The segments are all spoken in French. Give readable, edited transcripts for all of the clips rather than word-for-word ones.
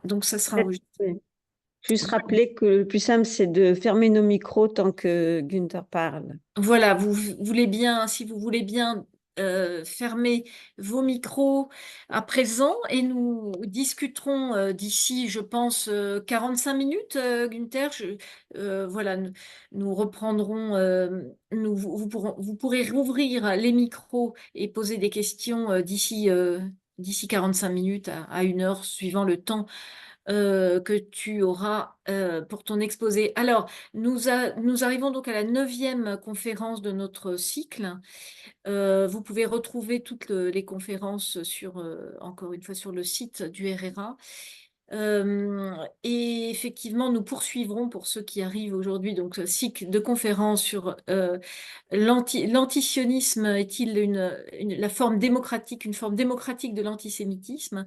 Donc ça sera enregistré. Oui. Juste rappeler que le plus simple, c'est de fermer nos micros tant que Günther parle. Voilà, vous voulez bien, si vous voulez bien fermer vos micros à présent et nous discuterons d'ici, je pense, 45 minutes, Günther. Voilà, nous reprendrons, vous pourrez rouvrir les micros et poser des questions d'ici 45 minutes à 1 heure, suivant le temps que tu auras pour ton exposé. Alors, nous arrivons donc à la 9e conférence de notre cycle. Vous pouvez retrouver toutes les conférences encore une fois, sur le site du RRA. Et effectivement, nous poursuivrons pour ceux qui arrivent aujourd'hui, donc un cycle de conférences sur l'antisionisme est-il la forme démocratique, une forme démocratique de l'antisémitisme.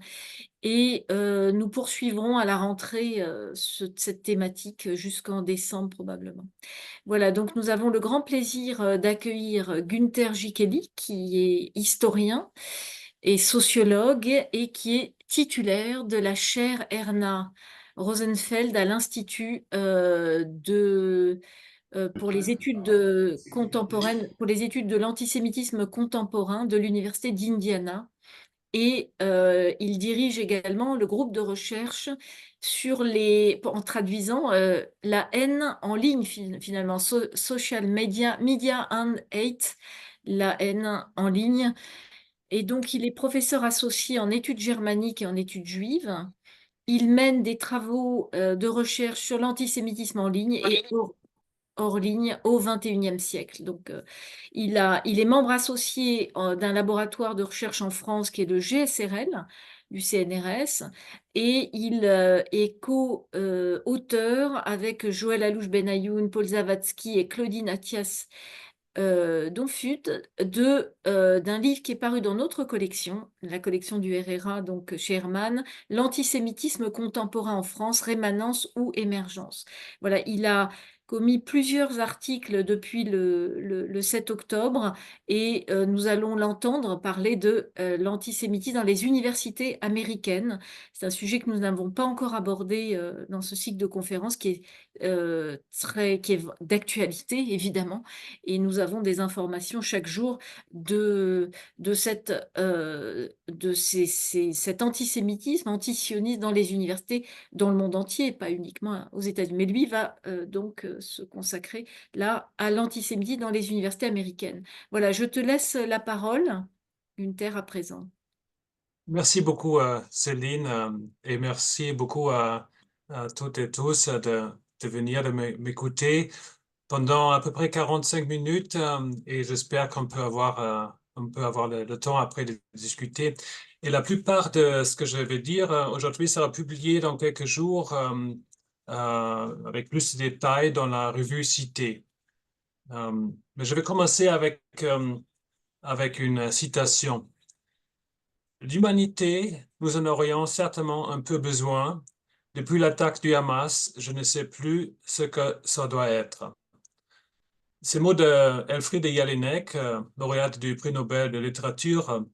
Et nous poursuivrons à la rentrée cette thématique jusqu'en décembre probablement. Voilà, donc nous avons le grand plaisir d'accueillir Günther Jikeli, qui est historien et sociologue et qui est titulaire de la chaire Erna Rosenfeld à l'Institut pour les études contemporaines, pour les études de l'antisémitisme contemporain de l'Université d'Indiana. Et il dirige également le groupe de recherche en traduisant la haine en ligne, finalement, social media and hate, la haine en ligne. Et donc, il est professeur associé en études germaniques et en études juives. Il mène des travaux de recherche sur l'antisémitisme en ligne et hors ligne au XXIe siècle. Donc, il est membre associé d'un laboratoire de recherche en France qui est le GSRL du CNRS et il est co-auteur avec Joël Alouche Benayoun, Paul Zawadzki et Claudine Athias Donfut d'un livre qui est paru dans notre collection, la collection du RRA, donc chez Hermann, L'antisémitisme contemporain en France, rémanence ou émergence. Voilà, il a commis plusieurs articles depuis le 7 octobre et nous allons l'entendre parler de l'antisémitisme dans les universités américaines. C'est un sujet que nous n'avons pas encore abordé dans ce cycle de conférences qui est d'actualité, évidemment, et nous avons des informations chaque jour de cet antisémitisme, antisionisme dans les universités, dans le monde entier, pas uniquement aux États-Unis. Mais lui va donc se consacrer là à l'antisémitisme dans les universités américaines. Voilà, je te laisse la parole, Günther, à présent. Merci beaucoup, Céline, et merci beaucoup à toutes et tous de venir de m'écouter pendant à peu près 45 minutes et j'espère on peut avoir le temps après de discuter. Et la plupart de ce que je vais dire aujourd'hui sera publié dans quelques jours avec plus de détails dans la revue Cité. Mais je vais commencer avec une citation. L'humanité, nous en aurions certainement un peu besoin. Depuis l'attaque du Hamas, je ne sais plus ce que ça doit être. Ces mots de Elfriede Jelinek, lauréate du prix Nobel de littérature,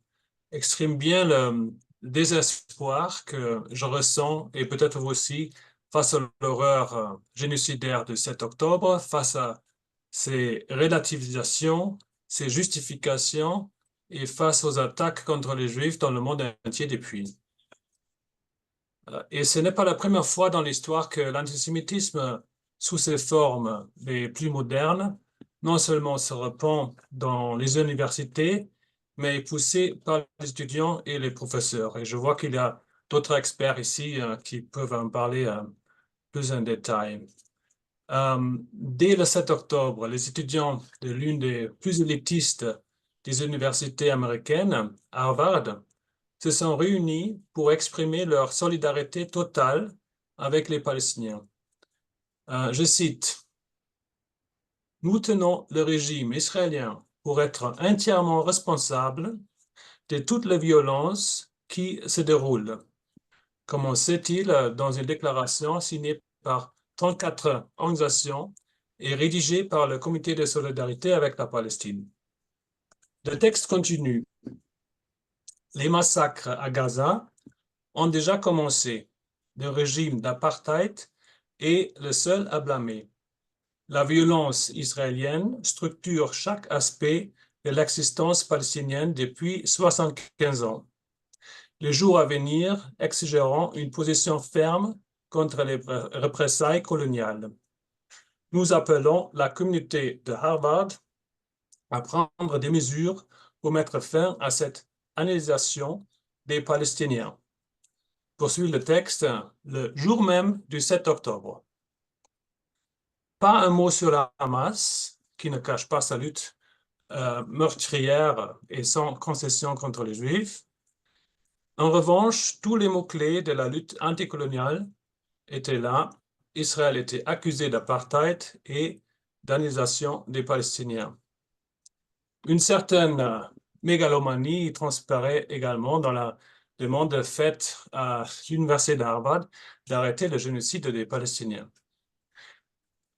expriment bien le désespoir que je ressens, et peut-être vous aussi, face à l'horreur génocidaire du 7 octobre, face à ces relativisations, ces justifications, et face aux attaques contre les Juifs dans le monde entier depuis. Et ce n'est pas la première fois dans l'histoire que l'antisémitisme, sous ses formes les plus modernes, non seulement se répand dans les universités, mais est poussé par les étudiants et les professeurs. Et je vois qu'il y a d'autres experts ici qui peuvent en parler plus en détail. Dès le 7 octobre, les étudiants de l'une des plus élitistes des universités américaines, Harvard, se sont réunis pour exprimer leur solidarité totale avec les Palestiniens. Je cite, « Nous tenons le régime israélien pour être entièrement responsable de toutes les violences qui se déroulent. » Commençait-il dans une déclaration signée par 34 organisations et rédigée par le Comité de solidarité avec la Palestine. Le texte continue. Les massacres à Gaza ont déjà commencé. du régime d'apartheid est le seul à blâmer. La violence israélienne structure chaque aspect de l'existence palestinienne depuis 75 ans. Les jours à venir exigeront une position ferme contre les représailles coloniales. Nous appelons la communauté de Harvard à prendre des mesures pour mettre fin à cette analysation des Palestiniens. Poursuit le texte, le jour même du 7 octobre. Pas un mot sur la Hamas, qui ne cache pas sa lutte meurtrière et sans concession contre les Juifs. En revanche, tous les mots-clés de la lutte anticoloniale étaient là. Israël était accusé d'apartheid et d'annexation des Palestiniens. Une certaine mégalomanie transparaît également dans la demande faite à l'université d'Harvard d'arrêter le génocide des Palestiniens.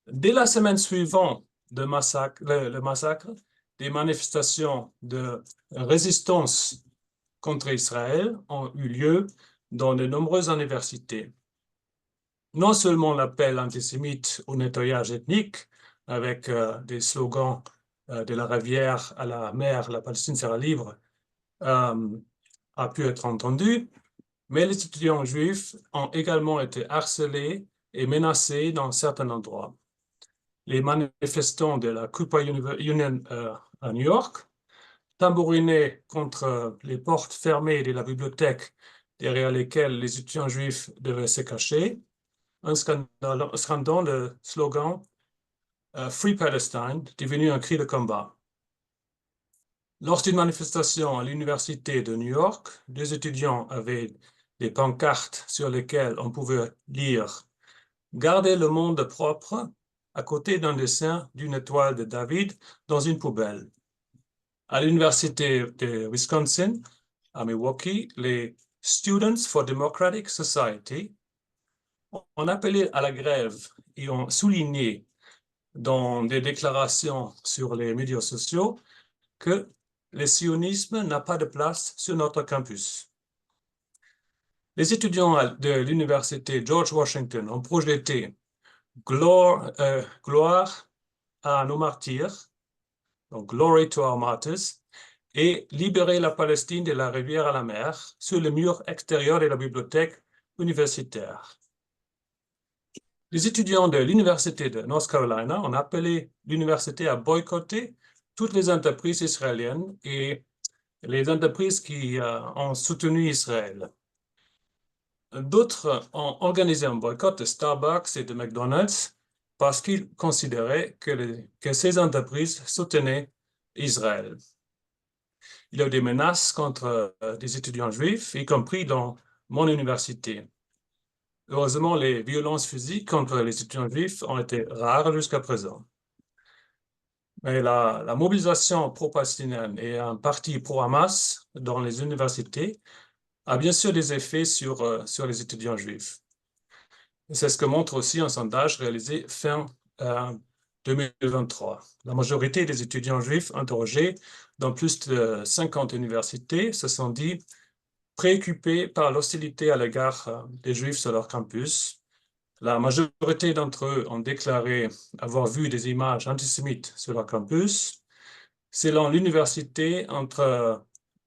Dès la semaine suivante le massacre, des manifestations de résistance contre Israël ont eu lieu dans de nombreuses universités. Non seulement l'appel antisémite au nettoyage ethnique, avec des slogans de la rivière à la mer, la Palestine sera libre, a pu être entendu, mais les étudiants juifs ont également été harcelés et menacés dans certains endroits. Les manifestants de la Cooper Union à New York tambourinaient contre les portes fermées de la bibliothèque derrière lesquelles les étudiants juifs devaient se cacher, en scandant le slogan Free Palestine, devenu un cri de combat. Lors d'une manifestation à l'université de New York, deux étudiants avaient des pancartes sur lesquelles on pouvait lire « Gardez le monde propre » à côté d'un dessin d'une étoile de David dans une poubelle. À l'université de Wisconsin, à Milwaukee, les Students for Democratic Society ont appelé à la grève et ont souligné dans des déclarations sur les médias sociaux que le sionisme n'a pas de place sur notre campus. Les étudiants de l'université George Washington ont projeté gloire à nos martyrs, donc Glory to our martyrs, et libérer la Palestine de la rivière à la mer sur le mur extérieur de la bibliothèque universitaire. Les étudiants de l'université de North Carolina ont appelé l'université à boycotter toutes les entreprises israéliennes et les entreprises qui ont soutenu Israël. D'autres ont organisé un boycott de Starbucks et de McDonald's parce qu'ils considéraient que ces entreprises soutenaient Israël. Il y a eu des menaces contre des étudiants juifs, y compris dans mon université. Heureusement, les violences physiques contre les étudiants juifs ont été rares jusqu'à présent. Mais la mobilisation pro-palestinienne et un parti pro-Hamas dans les universités a bien sûr des effets sur les étudiants juifs. C'est ce que montre aussi un sondage réalisé fin 2023. La majorité des étudiants juifs interrogés dans plus de 50 universités se sont dit préoccupés par l'hostilité à l'égard des juifs sur leur campus. La majorité d'entre eux ont déclaré avoir vu des images antisémites sur leur campus. Selon l'université, entre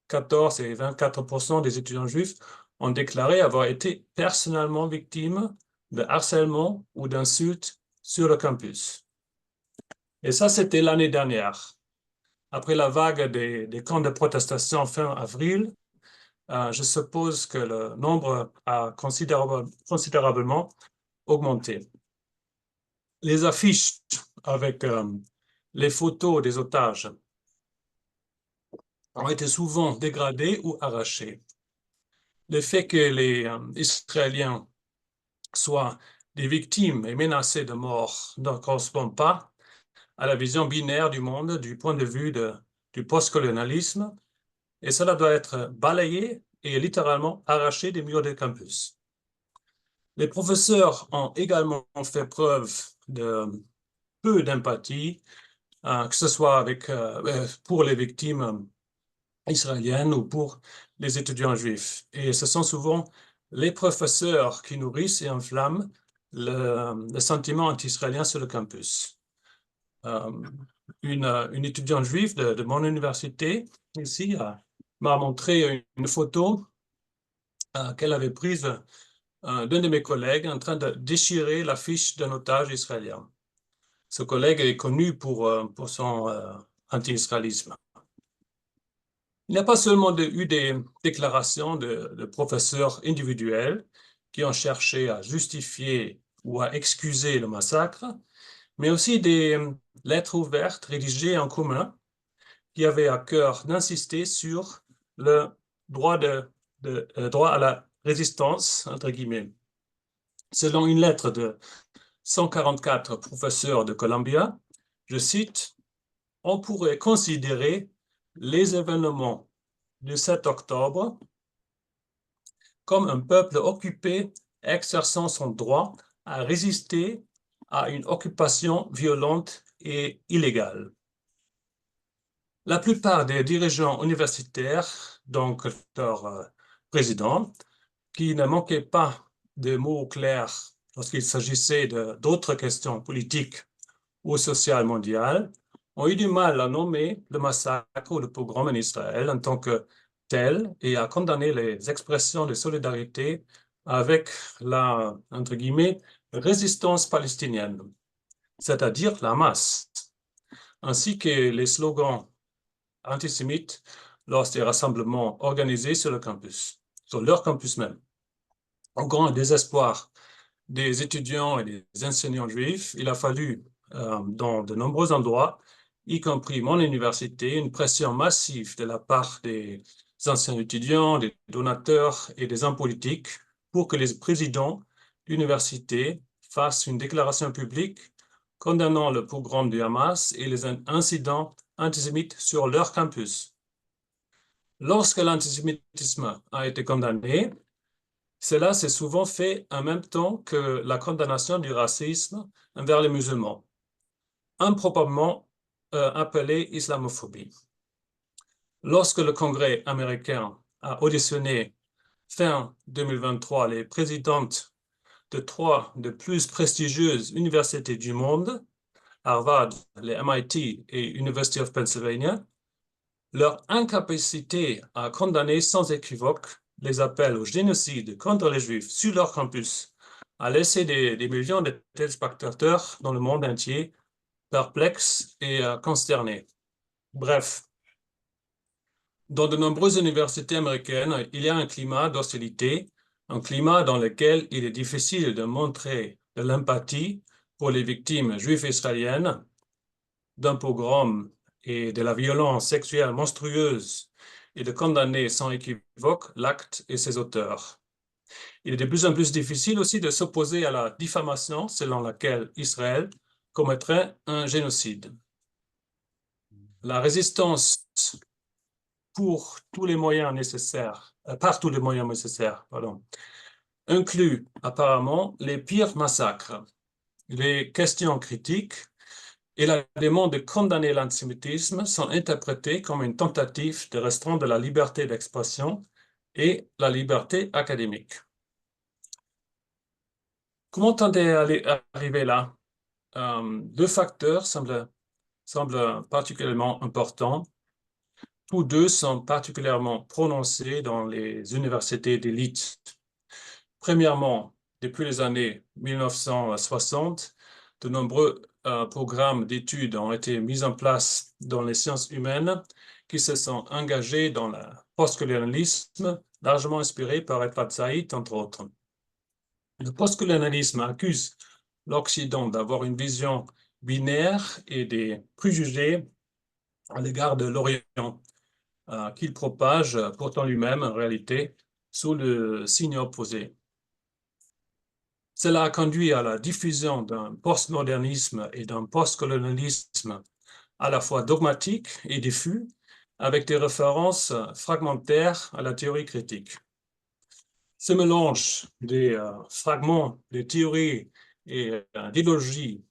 14 et 24% des étudiants juifs ont déclaré avoir été personnellement victimes de harcèlement ou d'insultes sur le campus. Et ça, c'était l'année dernière. Après la vague des camps de protestation fin avril, je suppose que le nombre a considérablement augmenté. Les affiches avec les photos des otages ont été souvent dégradées ou arrachées. Le fait que les Israéliens soient des victimes et menacés de mort ne correspond pas à la vision binaire du monde du point de vue du postcolonialisme, et cela doit être balayé et littéralement arraché des murs des campus. Les professeurs ont également fait preuve de peu d'empathie, que ce soit pour les victimes israéliennes ou pour les étudiants juifs. Et ce sont souvent les professeurs qui nourrissent et enflamment le sentiment anti-israélien sur le campus. Une étudiante juive de mon université, ici, m'a montré une photo qu'elle avait prise d'un de mes collègues en train de déchirer l'affiche d'un otage israélien. Ce collègue est connu pour son anti-israélisme. Il n'y a pas seulement eu des déclarations de professeurs individuels qui ont cherché à justifier ou à excuser le massacre, mais aussi des lettres ouvertes rédigées en commun qui avaient à cœur d'insister sur le droit, droit à la résistance, entre guillemets. Selon une lettre de 144 professeurs de Columbia, je cite, « On pourrait considérer les événements du 7 octobre comme un peuple occupé exerçant son droit à résister à une occupation violente et illégale. » La plupart des dirigeants universitaires, donc leur président, qui ne manquaient pas de mots clairs lorsqu'il s'agissait d'autres questions politiques ou sociales mondiales, ont eu du mal à nommer le massacre ou le pogrom en Israël en tant que tel et à condamner les expressions de solidarité avec la, entre guillemets, résistance palestinienne, c'est-à-dire la masse, ainsi que les slogans antisémites lors des rassemblements organisés sur le campus, sur leur campus même. Au grand désespoir des étudiants et des enseignants juifs, il a fallu, dans de nombreux endroits, y compris mon université, une pression massive de la part des anciens étudiants, des donateurs et des hommes politiques pour que les présidents d'université fassent une déclaration publique condamnant le pogrom du Hamas et les incidents antisémites sur leur campus. Lorsque l'antisémitisme a été condamné, cela s'est souvent fait en même temps que la condamnation du racisme envers les musulmans, improbablement appelée islamophobie. Lorsque le Congrès américain a auditionné fin 2023 les présidentes de 3 des plus prestigieuses universités du monde, Harvard, les MIT et University of Pennsylvania, leur incapacité à condamner sans équivoque les appels au génocide contre les Juifs sur leur campus a laissé des millions de téléspectateurs dans le monde entier perplexes et consternés. Bref, dans de nombreuses universités américaines, il y a un climat d'hostilité, un climat dans lequel il est difficile de montrer de l'empathie pour les victimes juives israéliennes d'un pogrom et de la violence sexuelle monstrueuse et de condamner sans équivoque l'acte et ses auteurs. Il est de plus en plus difficile aussi de s'opposer à la diffamation selon laquelle Israël commettrait un génocide. La résistance pour tous les moyens nécessaires, par tous les moyens nécessaires, inclut apparemment les pires massacres, les questions critiques et la demande de condamner l'antisémitisme sont interprétées comme une tentative de restreindre la liberté d'expression et la liberté académique. Comment arriver là? Deux facteurs semblent particulièrement importants. Tous deux sont particulièrement prononcés dans les universités d'élite. Premièrement, depuis les années 1960, de nombreux programmes d'études ont été mis en place dans les sciences humaines qui se sont engagés dans le postcolonialisme, largement inspiré par Edward Said, entre autres. Le postcolonialisme accuse l'Occident d'avoir une vision binaire et des préjugés à l'égard de l'Orient, qu'il propage pourtant lui-même en réalité sous le signe opposé. Cela a conduit à la diffusion d'un postmodernisme et d'un postcolonialisme à la fois dogmatique et diffus, avec des références fragmentaires à la théorie critique. Ce mélange des fragments de théorie et d'idéologie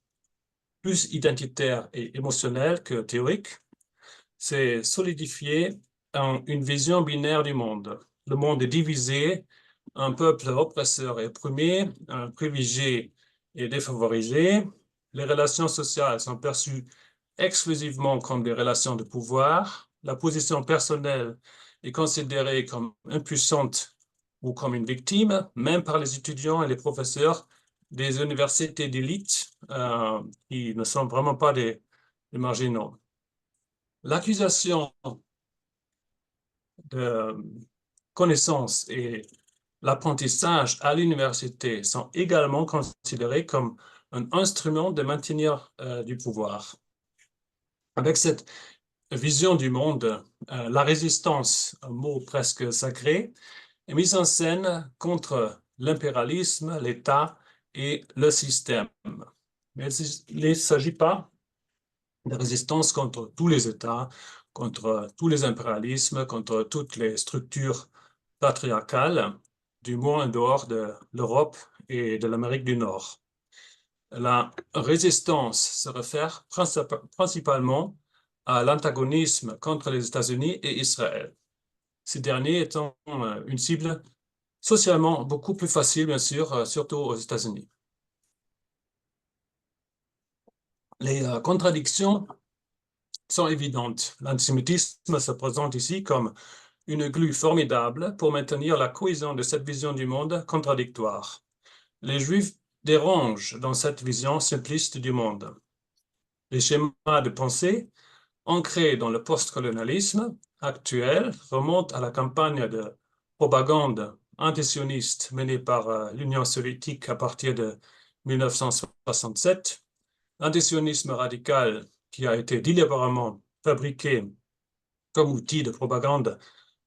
plus identitaires et émotionnelles que théoriques s'est solidifié en une vision binaire du monde. Le monde est divisé un peuple oppresseur et opprimé, un privilégié et défavorisé. Les relations sociales sont perçues exclusivement comme des relations de pouvoir. La position personnelle est considérée comme impuissante ou comme une victime, même par les étudiants et les professeurs des universités d'élite qui ne sont vraiment pas des marginaux. L'accusation de connaissance et l'apprentissage à l'université sont également considérés comme un instrument de maintenir du pouvoir. Avec cette vision du monde, la résistance, un mot presque sacré, est mise en scène contre l'impérialisme, l'État et le système. Mais il ne s'agit pas de résistance contre tous les États, contre tous les impérialismes, contre toutes les structures patriarcales, du moins en dehors de l'Europe et de l'Amérique du Nord. La résistance se réfère principalement à l'antagonisme contre les États-Unis et Israël. Ces derniers étant une cible socialement beaucoup plus facile, bien sûr, surtout aux États-Unis. Les contradictions sont évidentes. L'antisémitisme se présente ici comme une glue formidable pour maintenir la cohésion de cette vision du monde contradictoire. Les Juifs dérangent dans cette vision simpliste du monde. Les schémas de pensée ancrés dans le postcolonialisme actuel remontent à la campagne de propagande antisioniste menée par l'Union soviétique à partir de 1967. L'antisionisme radical qui a été délibérément fabriqué comme outil de propagande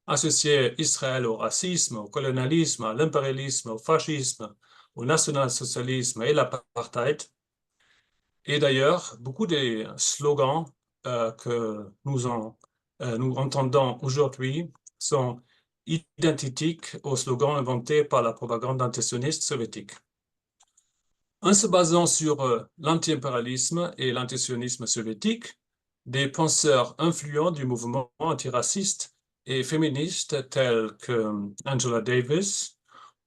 associé Israël au racisme, au colonialisme, à l'impérialisme, au fascisme, au national-socialisme et l'apartheid. Et d'ailleurs, beaucoup des slogans que nous entendons aujourd'hui sont identiques aux slogans inventés par la propagande antisioniste soviétique. En se basant sur l'anti-impérialisme et l'antisionisme soviétique, des penseurs influents du mouvement antiraciste et féministe tels que Angela Davis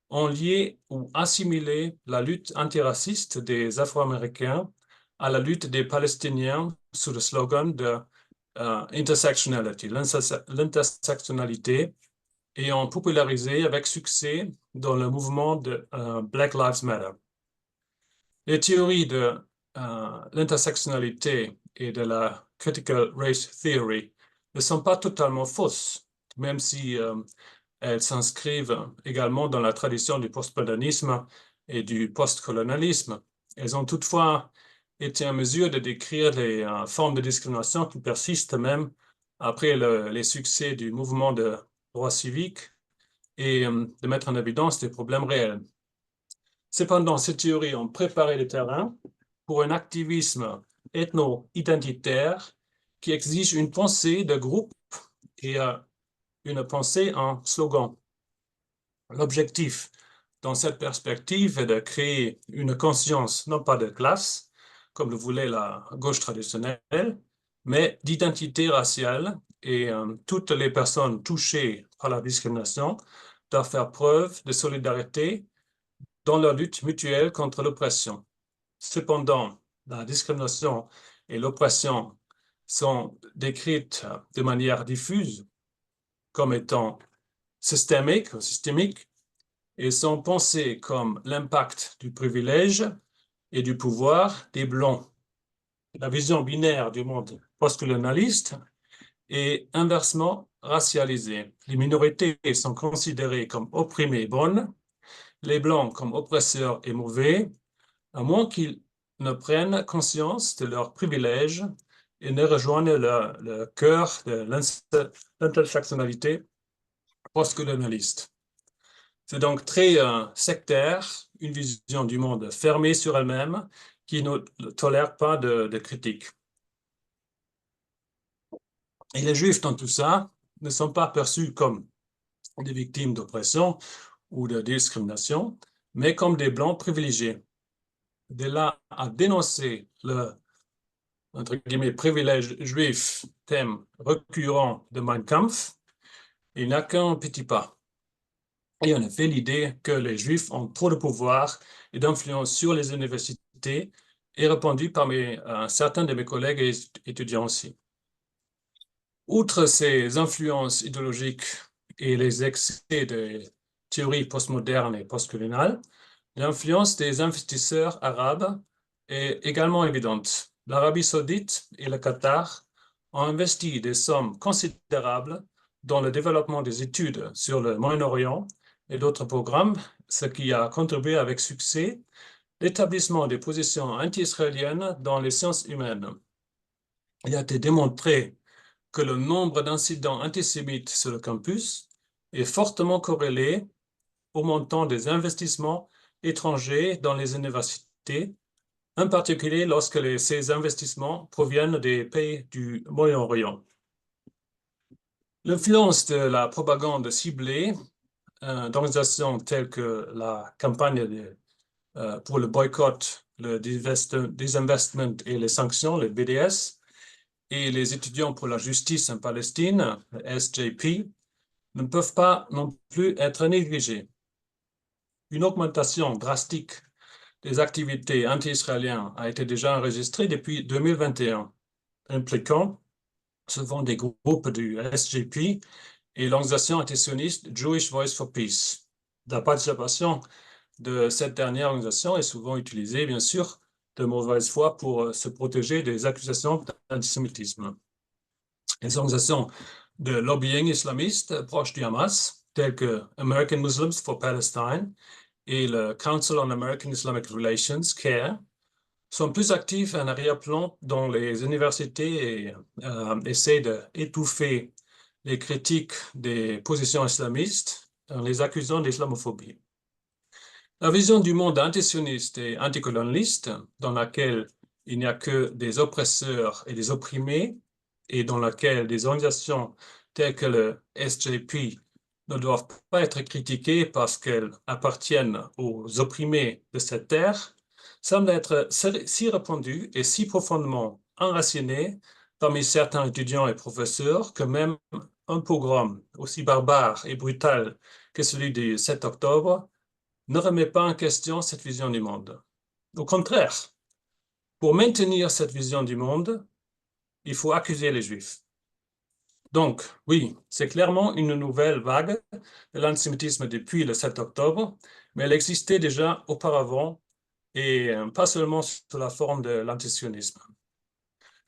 ont lié ou assimilé la lutte antiraciste des Afro-Américains à la lutte des Palestiniens sous le slogan de intersectionality, l'intersectionnalité, et ont popularisé avec succès dans le mouvement de Black Lives Matter. Les théories de l'intersectionnalité et de la critical race theory ne sont pas totalement fausses, même si elles s'inscrivent également dans la tradition du postmodernisme et du postcolonialisme. Elles ont toutefois été en mesure de décrire les formes de discrimination qui persistent même après les succès du mouvement de droits civiques et de mettre en évidence des problèmes réels. Cependant, ces théories ont préparé le terrain pour un activisme ethno-identitaire qui exige une pensée de groupe et une pensée en slogan. L'objectif dans cette perspective est de créer une conscience non pas de classe, comme le voulait la gauche traditionnelle, mais d'identité raciale, et toutes les personnes touchées par la discrimination doivent faire preuve de solidarité dans leur lutte mutuelle contre l'oppression. Cependant, la discrimination et l'oppression sont décrites de manière diffuse comme étant systémiques et sont pensées comme l'impact du privilège et du pouvoir des Blancs. La vision binaire du monde postcolonialiste est inversement racialisée. Les minorités sont considérées comme opprimées et bonnes, les Blancs comme oppresseurs et mauvais, à moins qu'ils ne prennent conscience de leurs privilèges et ne rejoignent le cœur de l'intersectionnalité postcolonialiste. C'est donc très sectaire, une vision du monde fermée sur elle-même qui ne tolère pas de critique. Et les Juifs dans tout ça ne sont pas perçus comme des victimes d'oppression ou de discrimination, mais comme des Blancs privilégiés. De là à dénoncer le, entre guillemets, privilège juif, thème récurrent de Mein Kampf, il n'y a qu'un petit pas. Et en effet, l'idée que les Juifs ont trop de pouvoir et d'influence sur les universités est répandue parmi certains de mes collègues et étudiants aussi. Outre ces influences idéologiques et les excès des théories postmodernes et postcoloniales, l'influence des investisseurs arabes est également évidente. L'Arabie saoudite et le Qatar ont investi des sommes considérables dans le développement des études sur le Moyen-Orient et d'autres programmes, ce qui a contribué avec succès l'établissement des positions anti-israéliennes dans les sciences humaines. Il a été démontré que le nombre d'incidents antisémites sur le campus est fortement corrélé au montant des investissements étrangers dans les universités, en particulier lorsque ces investissements proviennent des pays du Moyen-Orient. L'influence de la propagande ciblée d'organisations telles que la campagne pour le boycott, le disinvestment et les sanctions, le BDS, et les étudiants pour la justice en Palestine, le SJP, ne peuvent pas non plus être négligés. Une augmentation drastique des activités anti-israéliennes a été déjà enregistrée depuis 2021, impliquant souvent des groupes du SJP et l'organisation antisioniste Jewish Voice for Peace. La participation de cette dernière organisation est souvent utilisée, bien sûr, de mauvaise foi pour se protéger des accusations d'antisémitisme. Les organisations de lobbying islamiste proches du Hamas, telles que American Muslims for Palestine et le Council on American Islamic Relations, CARE, sont plus actifs en arrière-plan dans les universités et essaient d'étouffer les critiques des positions islamistes en les accusant d'islamophobie. La vision du monde antisioniste et anticolonialiste, dans laquelle il n'y a que des oppresseurs et des opprimés, et dans laquelle des organisations telles que le SJP ne doivent pas être critiquées parce qu'elles appartiennent aux opprimés de cette terre, semble être si répandue et si profondément enracinée parmi certains étudiants et professeurs que même un pogrom aussi barbare et brutal que celui du 7 octobre ne remet pas en question cette vision du monde. Au contraire, pour maintenir cette vision du monde, il faut accuser les Juifs. Donc, oui, c'est clairement une nouvelle vague de l'antisémitisme depuis le 7 octobre, mais elle existait déjà auparavant et pas seulement sous la forme de l'antisionisme.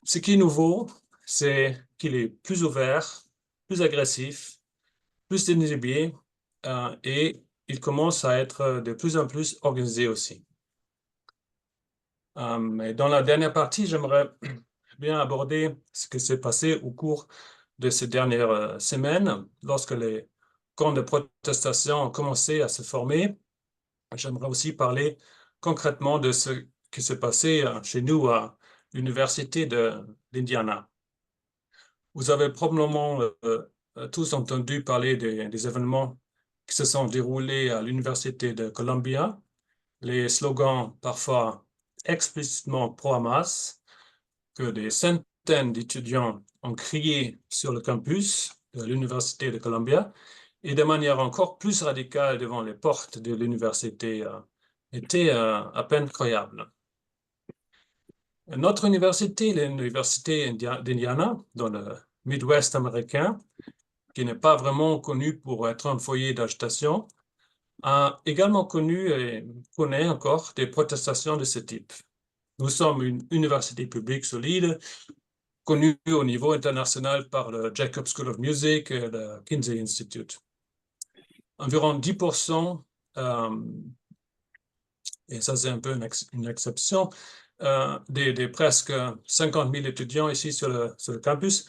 Ce qui est nouveau, c'est qu'il est plus ouvert, plus agressif, plus désinhibé et il commence à être de plus en plus organisé aussi. Et dans la dernière partie, j'aimerais bien aborder ce qui s'est passé au cours de ces dernières semaines, lorsque les camps de protestation ont commencé à se former. J'aimerais aussi parler concrètement de ce qui s'est passé chez nous à l'Université d'Indiana. Vous avez probablement tous entendu parler des événements qui se sont déroulés à l'Université de Columbia, les slogans parfois explicitement pro-Hamas, que des centaines d'étudiants ont crié sur le campus de l'Université de Columbia et de manière encore plus radicale devant les portes de l'université était à peine croyable. Notre université, l'Université d'Indiana, dans le Midwest américain, qui n'est pas vraiment connue pour être un foyer d'agitation, a également connu et connaît encore des protestations de ce type. Nous sommes une université publique solide, connue au niveau international par le Jacob School of Music et le Kinsey Institute. Environ 10%, et ça c'est un peu une exception, des presque 50 000 étudiants ici sur le campus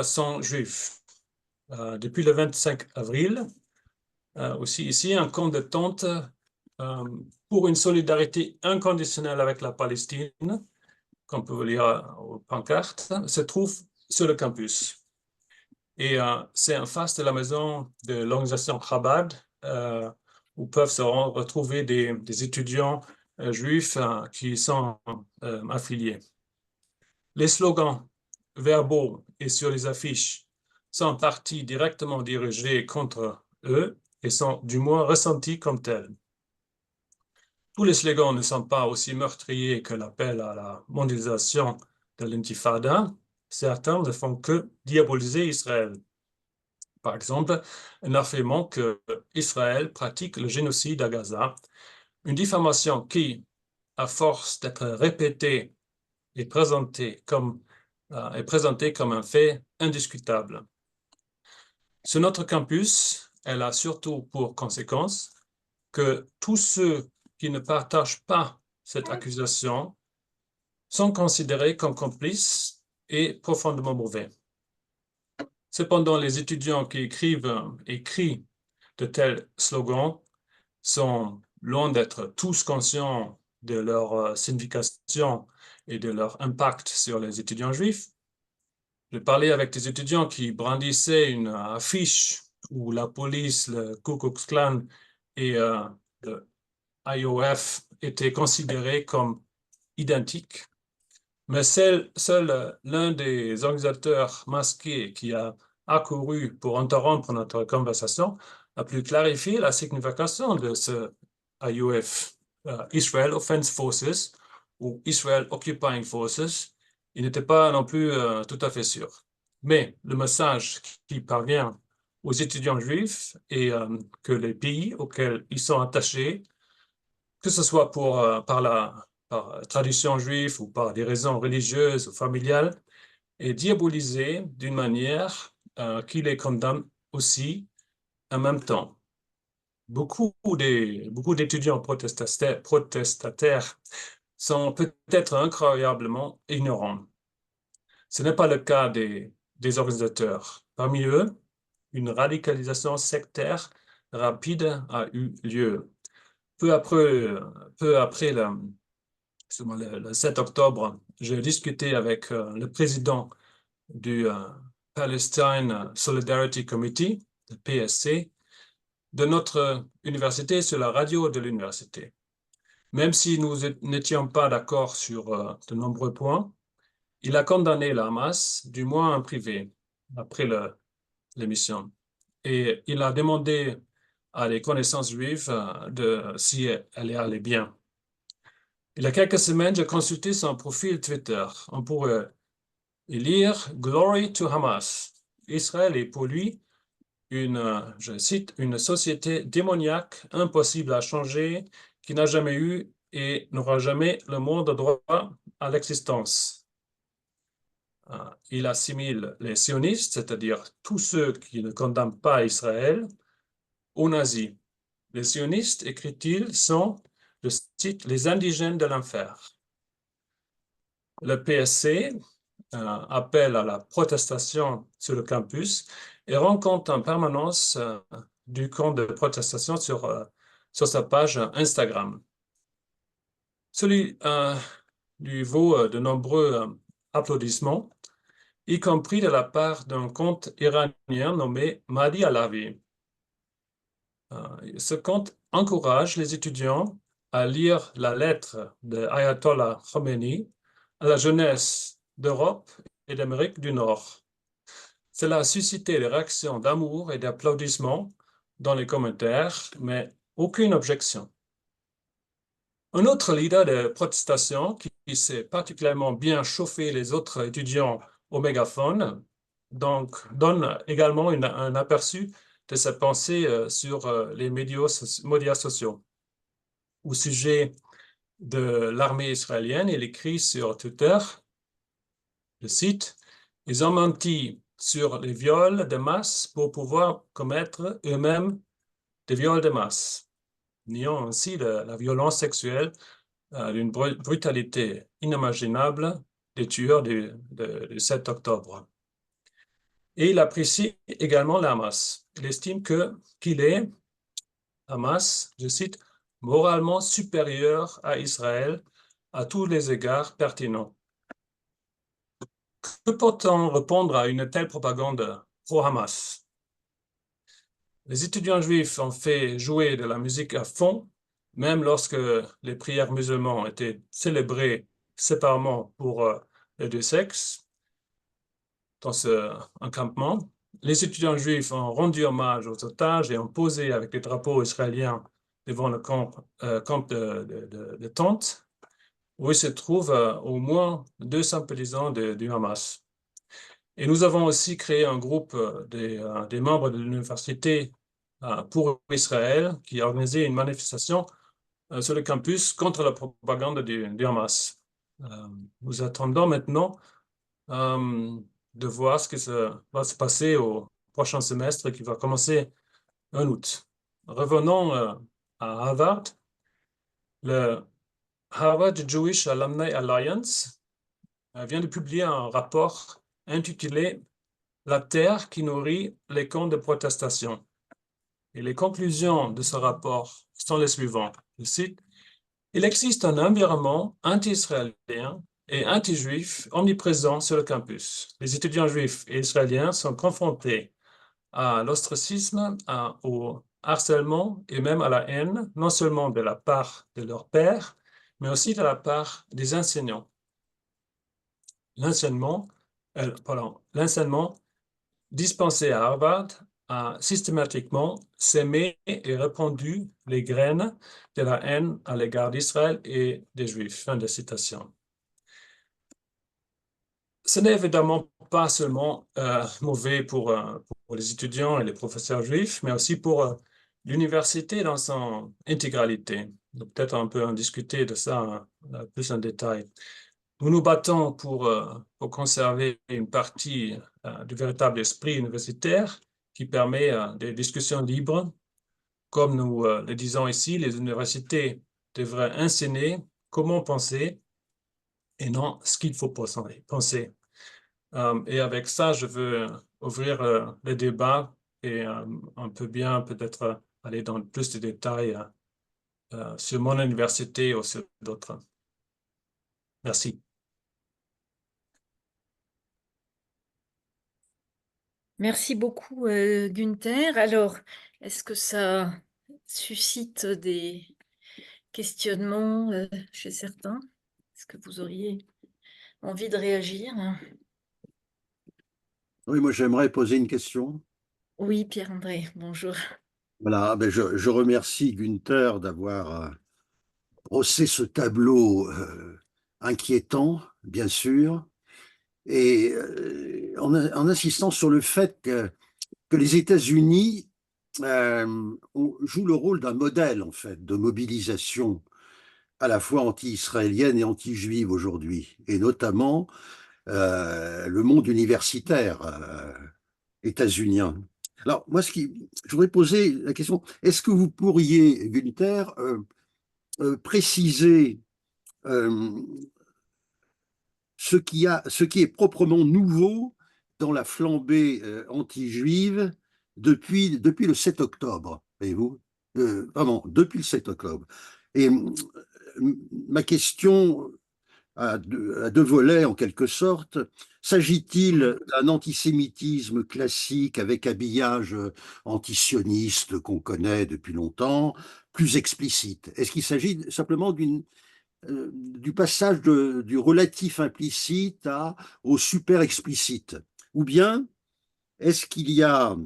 sont juifs. Depuis le 25 avril, aussi ici, un camp de tente pour une solidarité inconditionnelle avec la Palestine, qu'on peut lire aux pancartes, se trouve sur le campus. Et c'est en face de la maison de l'organisation Chabad, où peuvent se retrouver des étudiants juifs qui sont affiliés. Les slogans verbaux et sur les affiches sont en partie directement dirigés contre eux, et sont du moins ressentis comme tels. Tous les slogans ne sont pas aussi meurtriers que l'appel à la mondialisation de l'intifada. Certains ne font que diaboliser Israël. Par exemple, en affirmant que Israël pratique le génocide à Gaza, une diffamation qui, à force d'être répétée, est présentée comme un fait indiscutable. Sur notre campus, elle a surtout pour conséquence que tous ceux qui ne partagent pas cette accusation sont considérés comme complices et profondément mauvais. Cependant, les étudiants qui écrivent de tels slogans sont loin d'être tous conscients de leur signification et de leur impact sur les étudiants juifs. J'ai parlé avec des étudiants qui brandissaient une affiche où la police, le Ku Klux Klan et le IOF étaient considérés comme identiques. Mais seul l'un des organisateurs masqués qui a accouru pour interrompre notre conversation a pu clarifier la signification de ce IOF, Israel Offense Forces ou Israel Occupying Forces. Il n'était pas non plus tout à fait sûr. Mais le message qui parvient aux étudiants juifs est que les pays auxquels ils sont attachés, que ce soit par tradition juive ou par des raisons religieuses ou familiales, est diabolisé d'une manière qui les condamne aussi en même temps. Beaucoup d'étudiants protestataires sont peut-être incroyablement ignorants. Ce n'est pas le cas des organisateurs. Parmi eux, une radicalisation sectaire rapide a eu lieu. Peu après le 7 octobre, j'ai discuté avec le président du Palestine Solidarity Committee, le PSC, de notre université sur la radio de l'université. Même si nous n'étions pas d'accord sur de nombreux points, il a condamné la Hamas, du moins en privé, après l'émission. Et il a demandé à les connaissances juives si elle allait bien. Il y a quelques semaines, j'ai consulté son profil Twitter. On pourrait y lire « Glory to Hamas ». Israël est pour lui je cite, une société démoniaque, impossible à changer, qui n'a jamais eu et n'aura jamais le moindre droit à l'existence. Il assimile les sionistes, c'est-à-dire tous ceux qui ne condamnent pas Israël, aux nazis. Les sionistes, écrit-il, sont, je cite, les indigènes de l'enfer. Le PSC appelle à la protestation sur le campus et rend compte en permanence du compte de protestation sur sa page Instagram. Celui lui vaut de nombreux applaudissements, y compris de la part d'un compte iranien nommé Mahdi Alavi. Ce compte encourage les étudiants à lire la lettre de Ayatollah Khomeini à la jeunesse d'Europe et d'Amérique du Nord. Cela a suscité des réactions d'amour et d'applaudissements dans les commentaires, mais aucune objection. Un autre leader de protestation qui s'est particulièrement bien chauffé les autres étudiants au mégaphone, donc donne également un aperçu de sa pensée sur les médias sociaux. Au sujet de l'armée israélienne, il écrit sur Twitter, je cite, « Ils ont menti sur les viols de masse pour pouvoir commettre eux-mêmes des viols de masse, niant ainsi la violence sexuelle d'une brutalité inimaginable des tueurs du 7 octobre. » Et il apprécie également la Hamas. Il estime qu'il est, Hamas, je cite, moralement supérieur à Israël à tous les égards pertinents. Que peut-on répondre à une telle propagande pro-Hamas? Les étudiants juifs ont fait jouer de la musique à fond, même lorsque les prières musulmanes étaient célébrées séparément pour les deux sexes dans ce encampement. les étudiants juifs ont rendu hommage aux otages et ont posé avec les drapeaux israéliens devant le camp de tentes, où il se trouve au moins 2 sympathisants du Hamas. Et nous avons aussi créé un groupe des membres de l'université pour Israël qui a organisé une manifestation sur le campus contre la propagande du Hamas. Nous attendons maintenant de voir ce qui va se passer au prochain semestre qui va commencer en août. Revenons à Harvard. Le Harvard Jewish Alumni Alliance vient de publier un rapport intitulé « La terre qui nourrit les camps de protestation ». Et les conclusions de ce rapport sont les suivantes. Je cite, « Il existe un environnement anti-israélien et anti-juif omniprésent sur le campus. Les étudiants juifs et israéliens sont confrontés à l'ostracisme, au harcèlement et même à la haine, non seulement de la part de leurs pairs, mais aussi de la part des enseignants. L'enseignement dispensé à Harvard a systématiquement sémé et répandu les graines de la haine à l'égard d'Israël et des Juifs. » Fin de citation. Ce n'est évidemment pas seulement mauvais pour les étudiants et les professeurs juifs, mais aussi pour l'université dans son intégralité. Peut-être on peut en discuter de ça plus en détail. Nous nous battons pour conserver une partie du véritable esprit universitaire qui permet des discussions libres. Comme nous le disons ici, les universités devraient enseigner comment penser et non ce qu'il faut penser. Et avec ça, je veux ouvrir le débat et on peut bien peut-être aller dans plus de détails sur mon université ou sur d'autres. Merci. Merci beaucoup, Günther. Alors, est-ce que ça suscite des questionnements chez certains? Est-ce que vous auriez envie de réagir? Oui, moi j'aimerais poser une question. Oui, Pierre-André, bonjour. Voilà, je remercie Günther d'avoir brossé ce tableau inquiétant, bien sûr, et en insistant sur le fait que les États-Unis jouent le rôle d'un modèle, en fait, de mobilisation à la fois anti-israélienne et anti-juive aujourd'hui, et notamment le monde universitaire états-unien. Alors, moi, je voudrais poser la question, est-ce que vous pourriez, Günther, préciser ce qui est proprement nouveau dans la flambée anti-juive depuis le 7 octobre, voyez-vous, vraiment, depuis le 7 octobre. Et ma question à deux volets en quelque sorte. S'agit-il d'un antisémitisme classique avec habillage antisioniste qu'on connaît depuis longtemps, plus explicite? Est-ce qu'il s'agit simplement du passage du relatif implicite au super explicite? Ou bien est-ce qu'il y a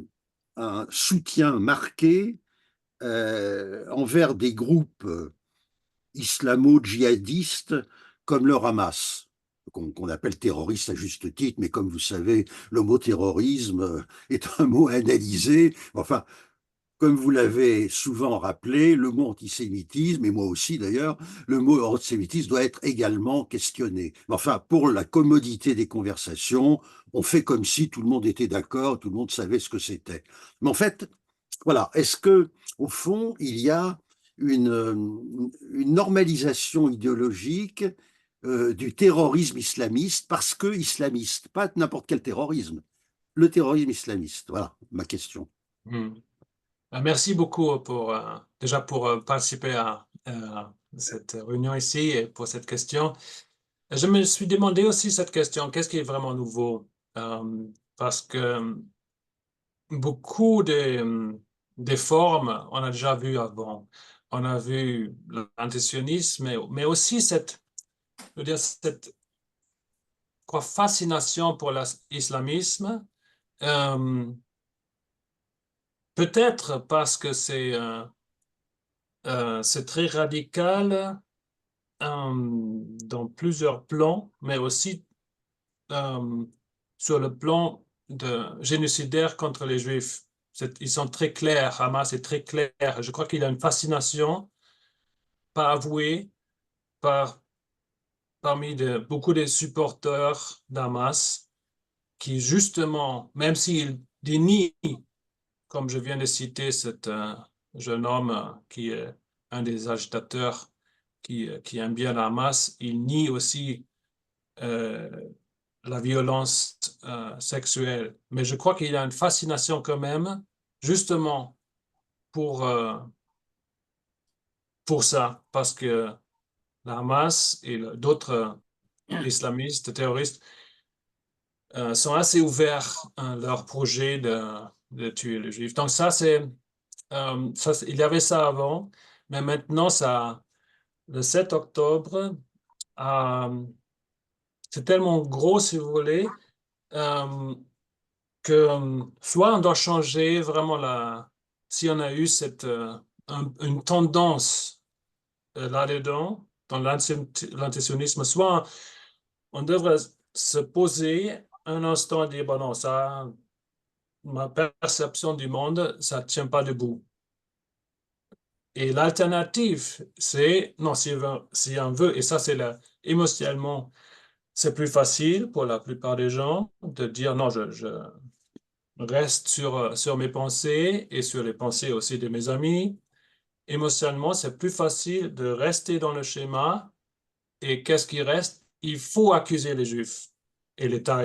un soutien marqué envers des groupes islamo-djihadistes comme le Hamas, qu'on appelle terroriste à juste titre, mais comme vous savez, le mot terrorisme est un mot analysé. Enfin, comme vous l'avez souvent rappelé, le mot antisémitisme, et moi aussi d'ailleurs, le mot antisémitisme doit être également questionné. Mais enfin, pour la commodité des conversations, on fait comme si tout le monde était d'accord, tout le monde savait ce que c'était. Mais en fait, voilà, est-ce que au fond, il y a une normalisation idéologique du terrorisme islamiste, parce que islamiste, pas n'importe quel terrorisme, le terrorisme islamiste. Voilà ma question. Merci beaucoup déjà pour participer à cette réunion ici et pour cette question. Je me suis demandé aussi cette question, qu'est-ce qui est vraiment nouveau? Parce que beaucoup des formes, on a déjà vu avant. On a vu l'antisionisme, mais aussi cette fascination pour l'islamisme peut-être parce que c'est très radical dans plusieurs plans, mais aussi sur le plan génocidaire contre les Juifs. Ils sont très clairs, Hamas est très clair. Je crois qu'il a une fascination, pas avouée, parmi beaucoup des supporters d'Hamas, qui justement, même s'il dénie, comme je viens de citer, cet jeune homme qui est un des agitateurs qui aime bien Hamas, il nie aussi euh, la violence sexuelle. Mais je crois qu'il y a une fascination quand même, justement pour ça, parce que la Hamas et d'autres islamistes, terroristes, sont assez ouverts à leur projet de tuer les Juifs. Donc ça, il y avait ça avant, mais maintenant, le 7 octobre, c'est tellement gros, si vous voulez, que soit on doit changer vraiment si on a eu une tendance là-dedans, dans l'antisionisme, soit on devrait se poser un instant et dire, bon non, ça, ma perception du monde, ça ne tient pas debout. Et l'alternative, c'est, non, si on veut, et ça, émotionnellement, c'est plus facile pour la plupart des gens de dire, non, je reste sur mes pensées et sur les pensées aussi de mes amis. Émotionnellement, c'est plus facile de rester dans le schéma. Et qu'est-ce qui reste? Il faut accuser les Juifs et l'État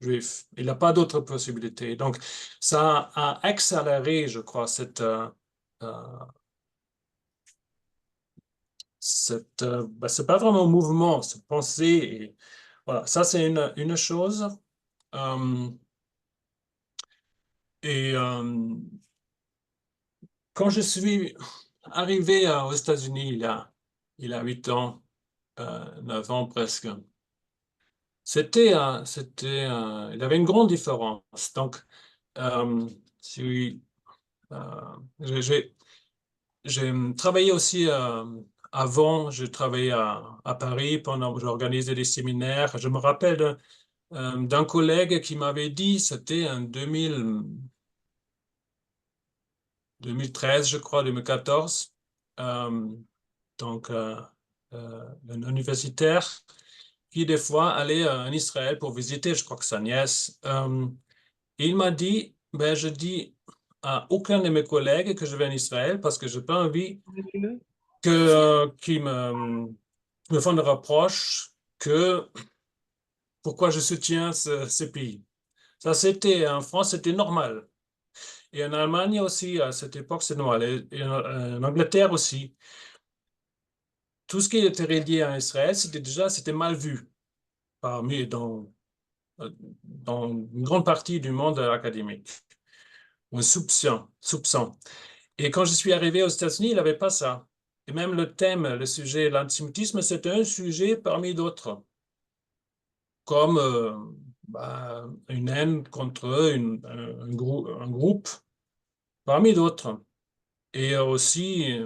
juif. Il n'y a pas d'autre possibilité. Donc, ça a accéléré, je crois, c'est pas vraiment un mouvement, c'est pensée. Et, voilà, ça, c'est une chose. Et quand je suis arrivé aux États-Unis il y a 8 ans, 9 ans presque, il y avait une grande différence. Donc, si, j'ai travaillé aussi avant, j'ai travaillé à Paris pendant, j'organisais des séminaires. Je me rappelle d'un collègue qui m'avait dit, c'était en 2013, je crois, 2014, donc un universitaire qui des fois allait en Israël pour visiter, je crois que sa nièce. Et il m'a dit, ben, je dis à aucun de mes collègues que je vais en Israël parce que je n'ai pas envie qu'ils me font des reproches que pourquoi je soutiens ce pays. Ça, en France, c'était normal. Et en Allemagne aussi, à cette époque, c'est normal. Et en Angleterre aussi. Tout ce qui était relié à Israël, c'était mal vu dans une grande partie du monde académique. Un soupçon. Et quand je suis arrivé aux États-Unis, il n'avait pas ça. Et même le sujet, l'antisémitisme, c'était un sujet parmi d'autres, comme une haine contre un groupe parmi d'autres. Et aussi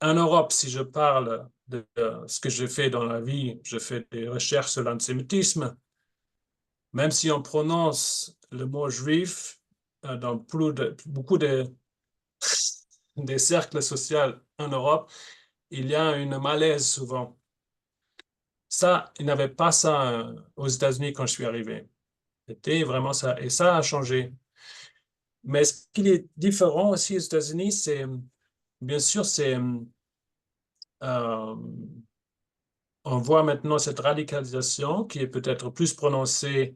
en Europe, si je parle de ce que j'ai fait dans la vie, je fais des recherches sur l'antisémitisme. Même si on prononce le mot juif dans beaucoup des cercles sociaux en Europe, il y a une malaise souvent. Ça, il n'y avait pas ça aux États-Unis quand je suis arrivé. C'était vraiment ça. Et ça a changé. Mais ce qui est différent aussi aux États-Unis, bien sûr, on voit maintenant cette radicalisation qui est peut-être plus prononcée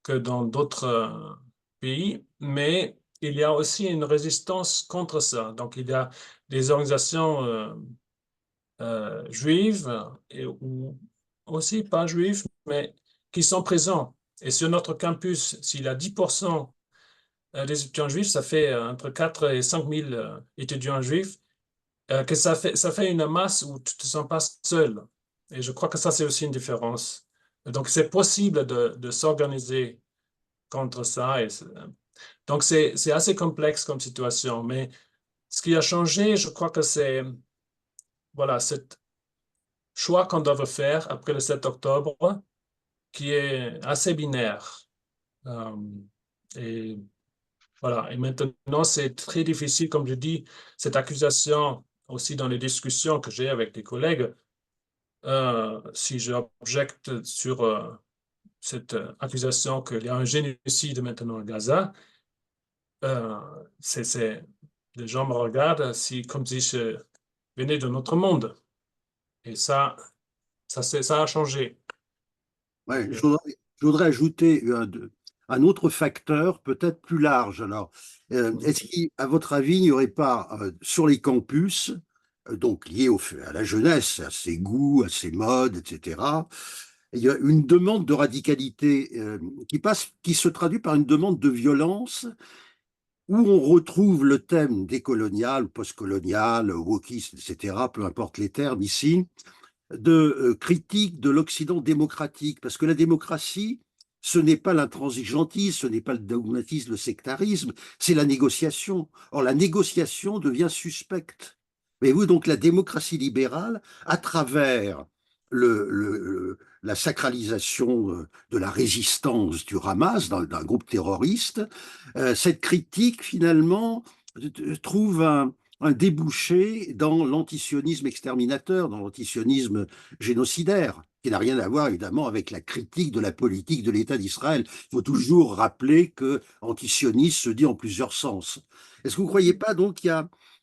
que dans d'autres pays, mais il y a aussi une résistance contre ça. Donc, il y a des organisations juives ou aussi pas juives, mais qui sont présents. Et sur notre campus, s'il y a 10% des étudiants juifs, ça fait entre 4 et 5 000 étudiants juifs, que ça fait une masse où tu ne te sens pas seul. Et je crois que ça, c'est aussi une différence. Donc, c'est possible de s'organiser contre ça. Donc, c'est assez complexe comme situation. Mais ce qui a changé, je crois que c'est, voilà, ce choix qu'on doit faire après le 7 octobre, qui est assez binaire. Et voilà. Et maintenant, c'est très difficile, comme je dis, cette accusation aussi dans les discussions que j'ai avec des collègues. Si j'objecte sur cette accusation qu'il y a un génocide maintenant à Gaza, les gens me regardent comme si je venais d'un autre monde. Et ça a changé. Ouais, je voudrais ajouter un autre facteur, peut-être plus large. Alors, est-ce qu'à votre avis, il n'y aurait pas sur les campus, donc lié à la jeunesse, à ses goûts, à ses modes, etc., il y a une demande de radicalité qui se traduit par une demande de violence où on retrouve le thème décolonial, postcolonial, wokiste, etc., peu importe les termes ici, de critique de l'Occident démocratique, parce que la démocratie, ce n'est pas l'intransigeantisme, ce n'est pas le dogmatisme, le sectarisme, c'est la négociation. Or, la négociation devient suspecte. Mais vous, donc, la démocratie libérale, à travers la sacralisation de la résistance du Hamas, d'un groupe terroriste, cette critique, finalement, trouve un débouché dans l'antisionisme exterminateur, dans l'antisionisme génocidaire, qui n'a rien à voir évidemment avec la critique de la politique de l'État d'Israël. Il faut toujours rappeler que antisioniste se dit en plusieurs sens. Est-ce que vous ne croyez pas donc qu'il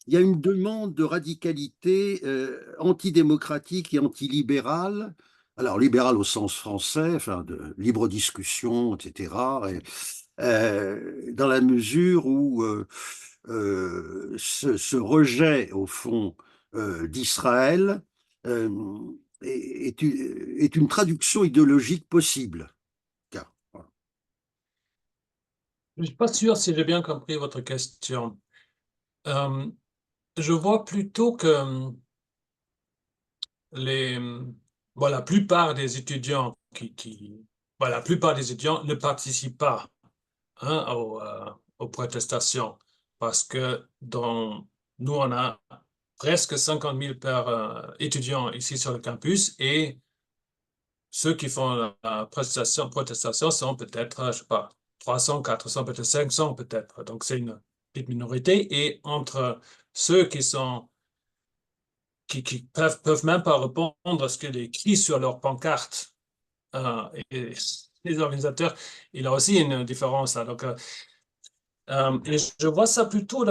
y a une demande de radicalité antidémocratique et antilibérale, alors libérale au sens français, enfin de libre discussion, etc., dans la mesure où ce rejet, au fond, d'Israël euh, est une traduction idéologique possible. Voilà. Je ne suis pas sûr si j'ai bien compris votre question. Je vois plutôt que la plupart des étudiants la plupart des étudiants ne participent pas, hein, aux protestations parce que nous, on a presque 50 000 étudiants ici sur le campus et ceux qui font la protestation sont peut-être, je sais pas, 300, 400, peut-être 500 peut-être. Donc, c'est une petite minorité. Et entre ceux qui peuvent même pas répondre à ce qu'il est écrit sur leur pancarte, et les organisateurs, il y a aussi une différence là. Donc, et je vois ça plutôt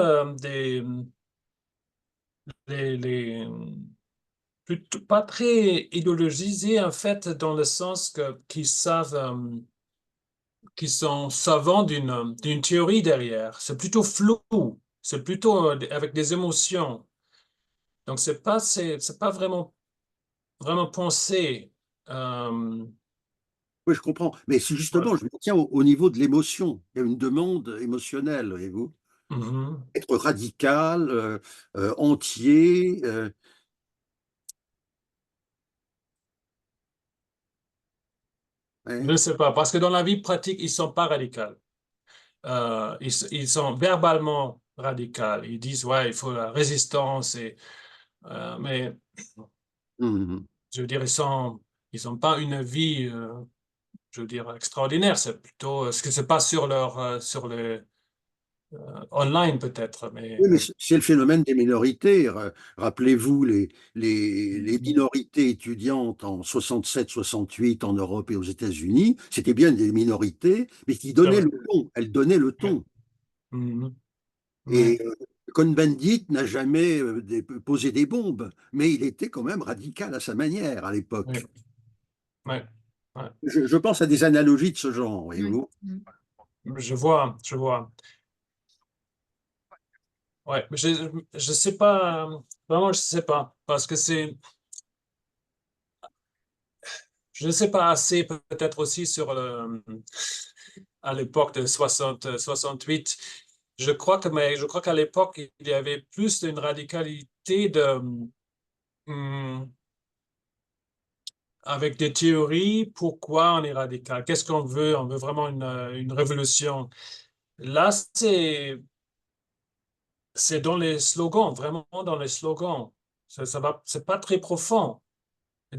plutôt pas très idéologisé en fait dans le sens qu'ils savent, qu'ils sont savants d'une théorie derrière. C'est plutôt flou, c'est plutôt avec des émotions. Donc c'est pas vraiment pensé. Euh, Oui, je comprends. Mais c'est ouais. justement, je me tiens au niveau de l'émotion. Il y a une demande émotionnelle, voyez-vous. Mhm. Être radical, entier. Je Ouais. ne sais pas, parce que dans la vie pratique, ils sont pas radicaux. Ils sont verbalement radicaux. Ils disent, ouais, il faut la résistance, mais Mhm. je veux dire, ils sont pas une vie, je veux dire, extraordinaire. C'est plutôt ce que c'est pas sur le online peut-être, mais Oui, mais c'est le phénomène des minorités. Rappelez-vous les minorités étudiantes en 67-68 en Europe et aux États-Unis. C'était bien des minorités, mais qui c'est donnaient vrai. le ton. Elles donnaient le Ouais. ton. Mhm. Ouais. Et Cohn-Bendit n'a jamais posé des bombes, mais il était quand même radical à sa manière à l'époque. Ouais. Ouais. Ouais. Je pense à des analogies de ce genre, Mm. voyez-vous. Mm. Je vois, je vois. Ouais, mais je sais pas, vraiment, je sais pas, parce que je ne sais pas assez peut-être aussi à l'époque de 68. Mais je crois qu'à l'époque, il y avait plus d'une radicalité hum, avec des théories, pourquoi on est radical, qu'est-ce qu'on veut, on veut vraiment une révolution. Là, c'est dans les slogans, vraiment dans les slogans. Ça va, c'est pas très profond. Mais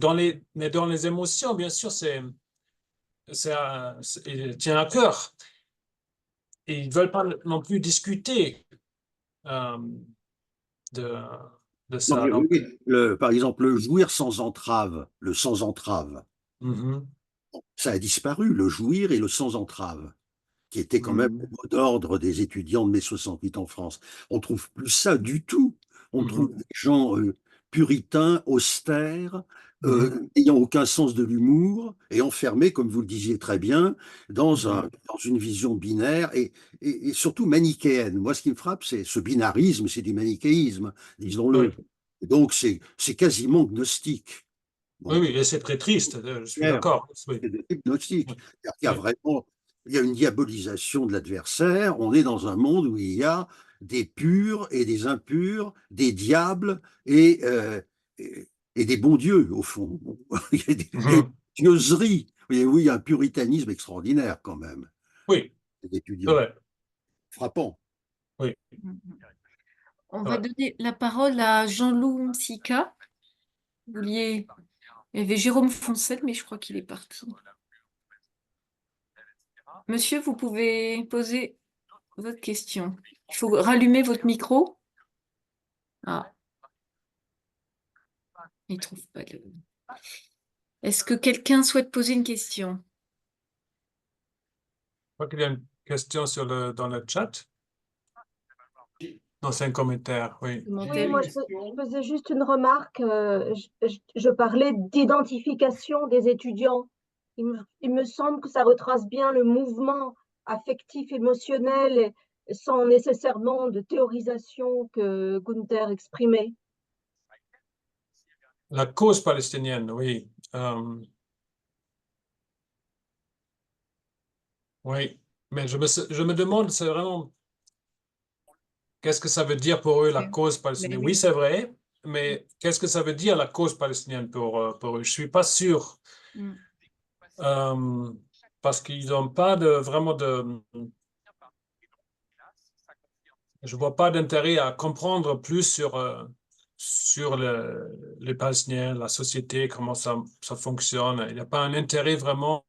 dans les émotions, bien sûr, il tient à cœur. Et ils ne veulent pas non plus discuter euh, de, de Non, ça. mais Donc, oui, par exemple, le jouir sans entrave, le sans entrave, mhm, ça a disparu, le jouir et le sans entrave, qui était quand même le mhm, mot d'ordre des étudiants de mai 68 en France. On trouve plus ça du tout. On trouve mhm, des gens puritains, austères, mhm, n'ayant aucun sens de l'humour et enfermés, comme vous le disiez très bien, mhm. dans une vision binaire et surtout manichéenne. Moi, ce qui me frappe, c'est ce binarisme, c'est du manichéisme, disons-le. Oui, Donc, c'est quasiment gnostique. oui, Bon, oui, et c'est très triste, je suis Pierre, d'accord. Oui, c'est de type gnostique. oui, C'est-à-dire qu'il y a oui. vraiment, il y a une diabolisation de l'adversaire. On est dans un monde où il y a des purs et des impurs, des diables et des bons dieux, au fond. Il y a une Mhm. dieuserie. Oui, il y a un puritanisme extraordinaire quand même, Oui, des c'est étudiants. vrai. Frappant. Oui, On c'est va vrai. donner la parole à Jean-Loup Msika. Vous vouliez... Il y avait Jérôme Foncel, mais je crois qu'il est parti. Monsieur, vous pouvez poser votre question. Il faut rallumer votre micro. Ah, il trouve pas le... Est-ce que quelqu'un souhaite poser une question? Je crois qu'il y a une question dans le chat, dans un commentaire. Oui. Oui, Commentaire. moi je faisais juste une remarque. Je parlais d'identification des étudiants. Il me semble que ça retrace bien le mouvement affectif, émotionnel, et sans nécessairement de théorisation que Gunther exprimait. La cause palestinienne, oui. Oui, mais je me demande, c'est vraiment, qu'est-ce que ça veut dire pour eux, la cause palestinienne? Oui, c'est vrai, mais qu'est-ce que ça veut dire, la cause palestinienne pour eux? Je suis pas sûr. Mm. Euh, Parce qu'ils n'ont pas vraiment de... Je vois pas d'intérêt à comprendre plus sur les Palestiniens, la société, comment ça fonctionne. Il n'y a pas un intérêt vraiment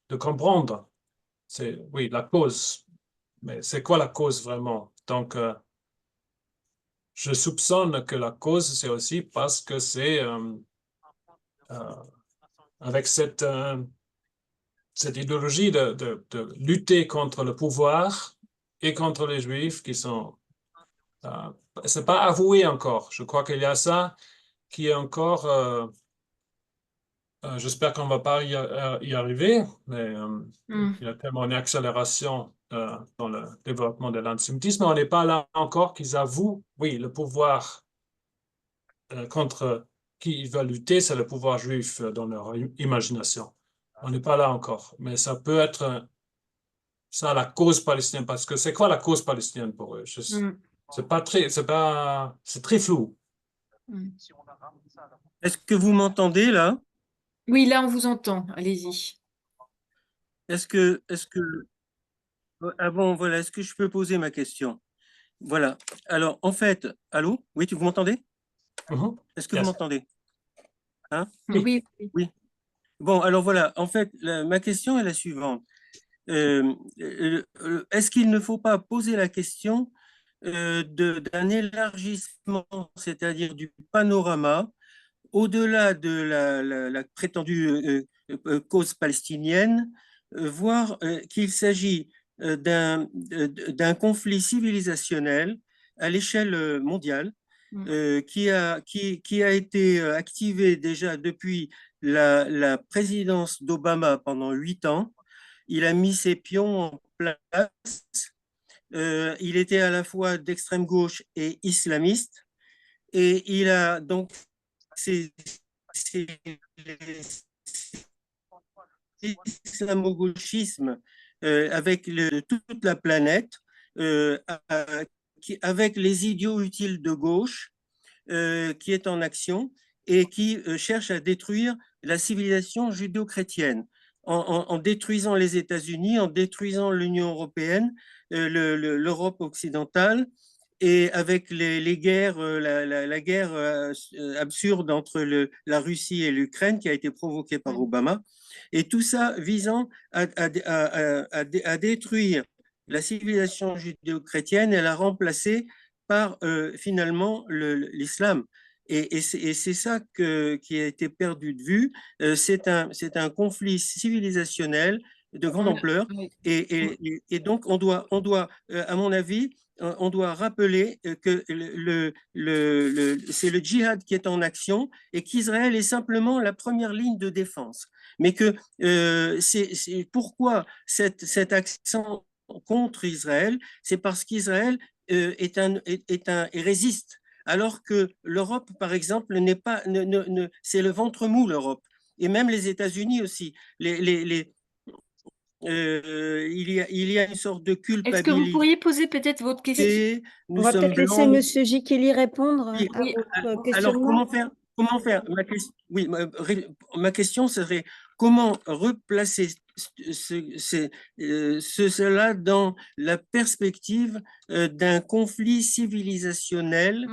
de comprendre. Oui, la cause. Mais c'est quoi la cause vraiment? Donc, je soupçonne que la cause, c'est aussi parce que c'est euh, avec cette idéologie de lutter contre le pouvoir et contre les Juifs qui sont... euh, c'est pas avoué encore. Je crois qu'il y a ça qui est encore... j'espère qu'on va pas y arriver, mais Mm. il y a tellement une accélération dans le développement de l'antisémitisme. On n'est pas là encore qu'ils avouent, oui, le pouvoir contre qui ils veulent lutter, c'est le pouvoir juif dans leur imagination. On n'est pas là encore, mais ça peut être ça la cause palestinienne, parce que c'est quoi la cause palestinienne pour eux? Mm. C'est très flou. Mm. Est-ce que vous m'entendez là? Oui, là, on vous entend. Allez-y. Voilà, est-ce que je peux poser ma question? Voilà. Alors, en fait, allô? Oui, vous m'entendez? Mhm. Est-ce que vous Yes. m'entendez? Hein? Oui. Oui. Bon, alors voilà. En fait, ma question est la suivante. Est-ce qu'il ne faut pas poser la question d'un élargissement, c'est-à-dire du panorama, au-delà de la prétendue cause palestinienne, voir qu'il s'agit d'un conflit civilisationnel à l'échelle mondiale qui a été activé déjà depuis la présidence d'Obama pendant 8 ans. Il a mis ses pions en place. Il était à la fois d'extrême gauche et islamiste. Et il a donc c'est l'islamo-gauchisme avec toute la planète, avec les idiots utiles de gauche qui est en action et qui cherche à détruire la civilisation judéo-chrétienne en détruisant les États-Unis, en détruisant l'Union européenne, l'Europe occidentale, et avec les guerres, la guerre absurde entre la Russie et l'Ukraine qui a été provoquée par Obama, et tout ça visant à détruire la civilisation judéo-chrétienne et la remplacer par finalement l'islam. Et c'est ça qui a été perdu de vue. C'est un conflit civilisationnel de grande ampleur. Et donc, on doit, à mon avis, on doit rappeler que c'est le djihad qui est en action et qu'Israël est simplement la première ligne de défense. Mais que c'est pourquoi cet accent contre Israël, c'est parce qu'Israël résiste. Alors que l'Europe, par exemple, n'est pas, c'est le ventre mou, l'Europe. Et même les États-Unis aussi. Il y a une sorte de culpabilité. Est-ce que vous pourriez poser peut-être votre question? On va peut-être laisser Monsieur Gikeli répondre oui. à votre questionnement. Alors, comment faire ma question serait comment replacer cela dans la perspective d'un conflit civilisationnel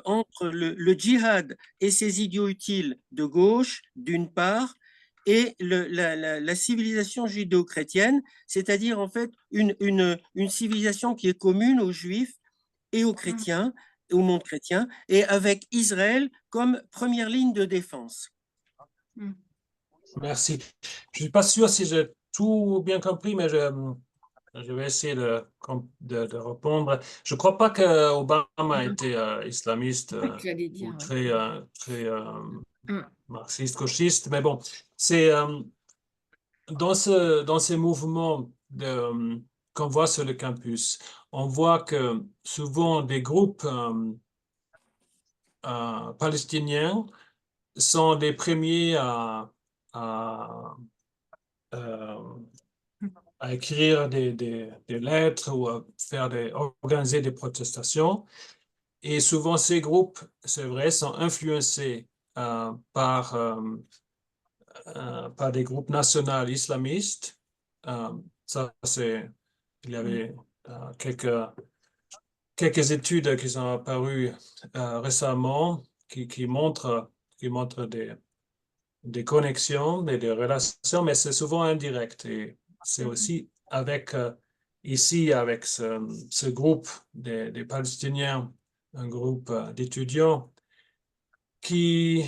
entre le djihad et ses idiots utiles de gauche, d'une part, et la civilisation judéo-chrétienne, c'est-à-dire en fait une civilisation qui est commune aux Juifs et aux chrétiens, au monde chrétien, et avec Israël comme première ligne de défense. Merci. Je ne suis pas sûr si j'ai tout bien compris, mais je vais essayer de répondre. Je ne crois pas qu'Obama était islamiste ou très marxiste, gauchiste, mais bon, c'est dans ces mouvements qu'on voit sur le campus, on voit que souvent des groupes palestiniens sont les premiers à écrire des lettres ou à organiser des protestations. Et souvent, ces groupes, c'est vrai, sont influencés par des groupes nationaux islamistes. Il y avait quelques études qui sont apparues récemment qui montrent des connexions et des relations, mais c'est souvent indirect. Et c'est aussi ici, avec ce groupe des Palestiniens, un groupe d'étudiants qui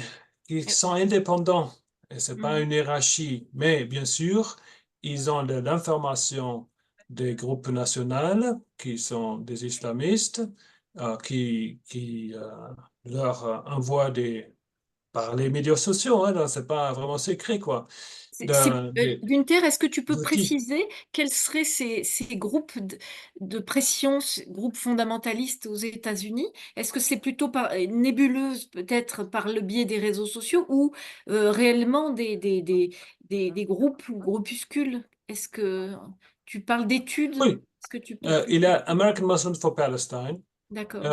sont indépendants. Et ce n'est pas une hiérarchie, mais bien sûr, ils ont de l'information des groupes nationaux qui sont des islamistes, qui leur envoient par les médias sociaux, hein, ce n'est pas vraiment secret, quoi. Günther, est-ce que tu peux préciser quels seraient ces groupes de pression, ces groupes fondamentalistes aux États-Unis? Est-ce que c'est plutôt nébuleuse, peut-être par le biais des réseaux sociaux, ou réellement des groupes ou groupuscules? Est-ce que tu parles d'études? Oui, est-ce que tu il y a American Muslims for Palestine. D'accord.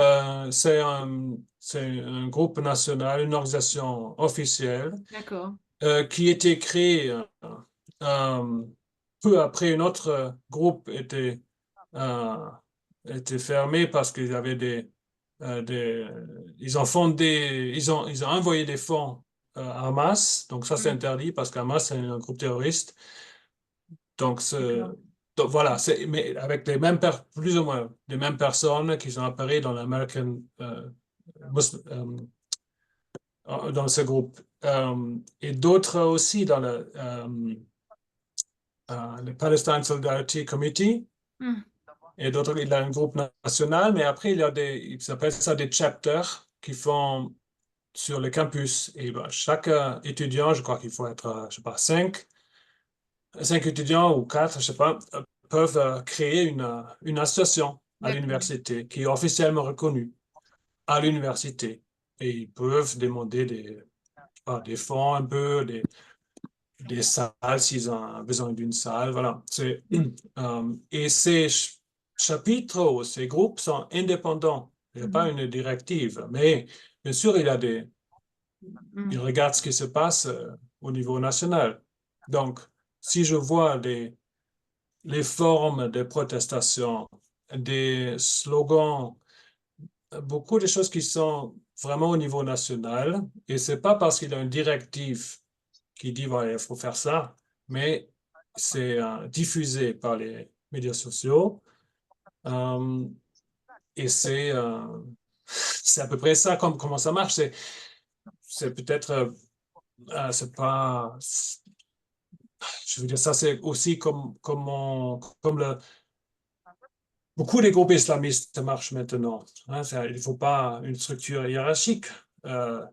C'est un groupe national, une organisation officielle. D'accord. Qui était créé peu après un autre groupe était fermé parce qu'ils avaient ils ont envoyé des fonds à Hamas, donc ça c'est interdit parce qu'Hamas c'est un groupe terroriste. Donc voilà, mais avec plus ou moins les mêmes personnes qui sont apparues dans l'American dans ce groupe. Et d'autres aussi dans le Palestine Solidarity Committee. Et d'autres, il y a un groupe national, mais après, ils appellent ça des chapters qui font sur le campus. Et chaque étudiant, je crois qu'il faut être, je sais pas, 5 étudiants ou 4, je sais pas, peuvent créer une association à l'université qui est officiellement reconnue à l'université. Et ils peuvent demander des fonds un peu, des salles s'ils ont besoin d'une salle. Voilà. Et ces chapitres ou ces groupes sont indépendants. Il n'y a pas une directive. Mais bien sûr, il y a il regarde ce qui se passe au niveau national. Donc, si je vois les formes de protestation, des slogans, beaucoup de choses qui sont vraiment au niveau national, et c'est pas parce qu'il y a une directive qui dit voilà, il faut faire ça, mais c'est diffusé par les médias sociaux. Et c'est à peu près ça comment ça marche. C'est peut-être, c'est pas, je veux dire, ça c'est aussi beaucoup des groupes islamistes marchent maintenant. Hein, il ne faut pas une structure hiérarchique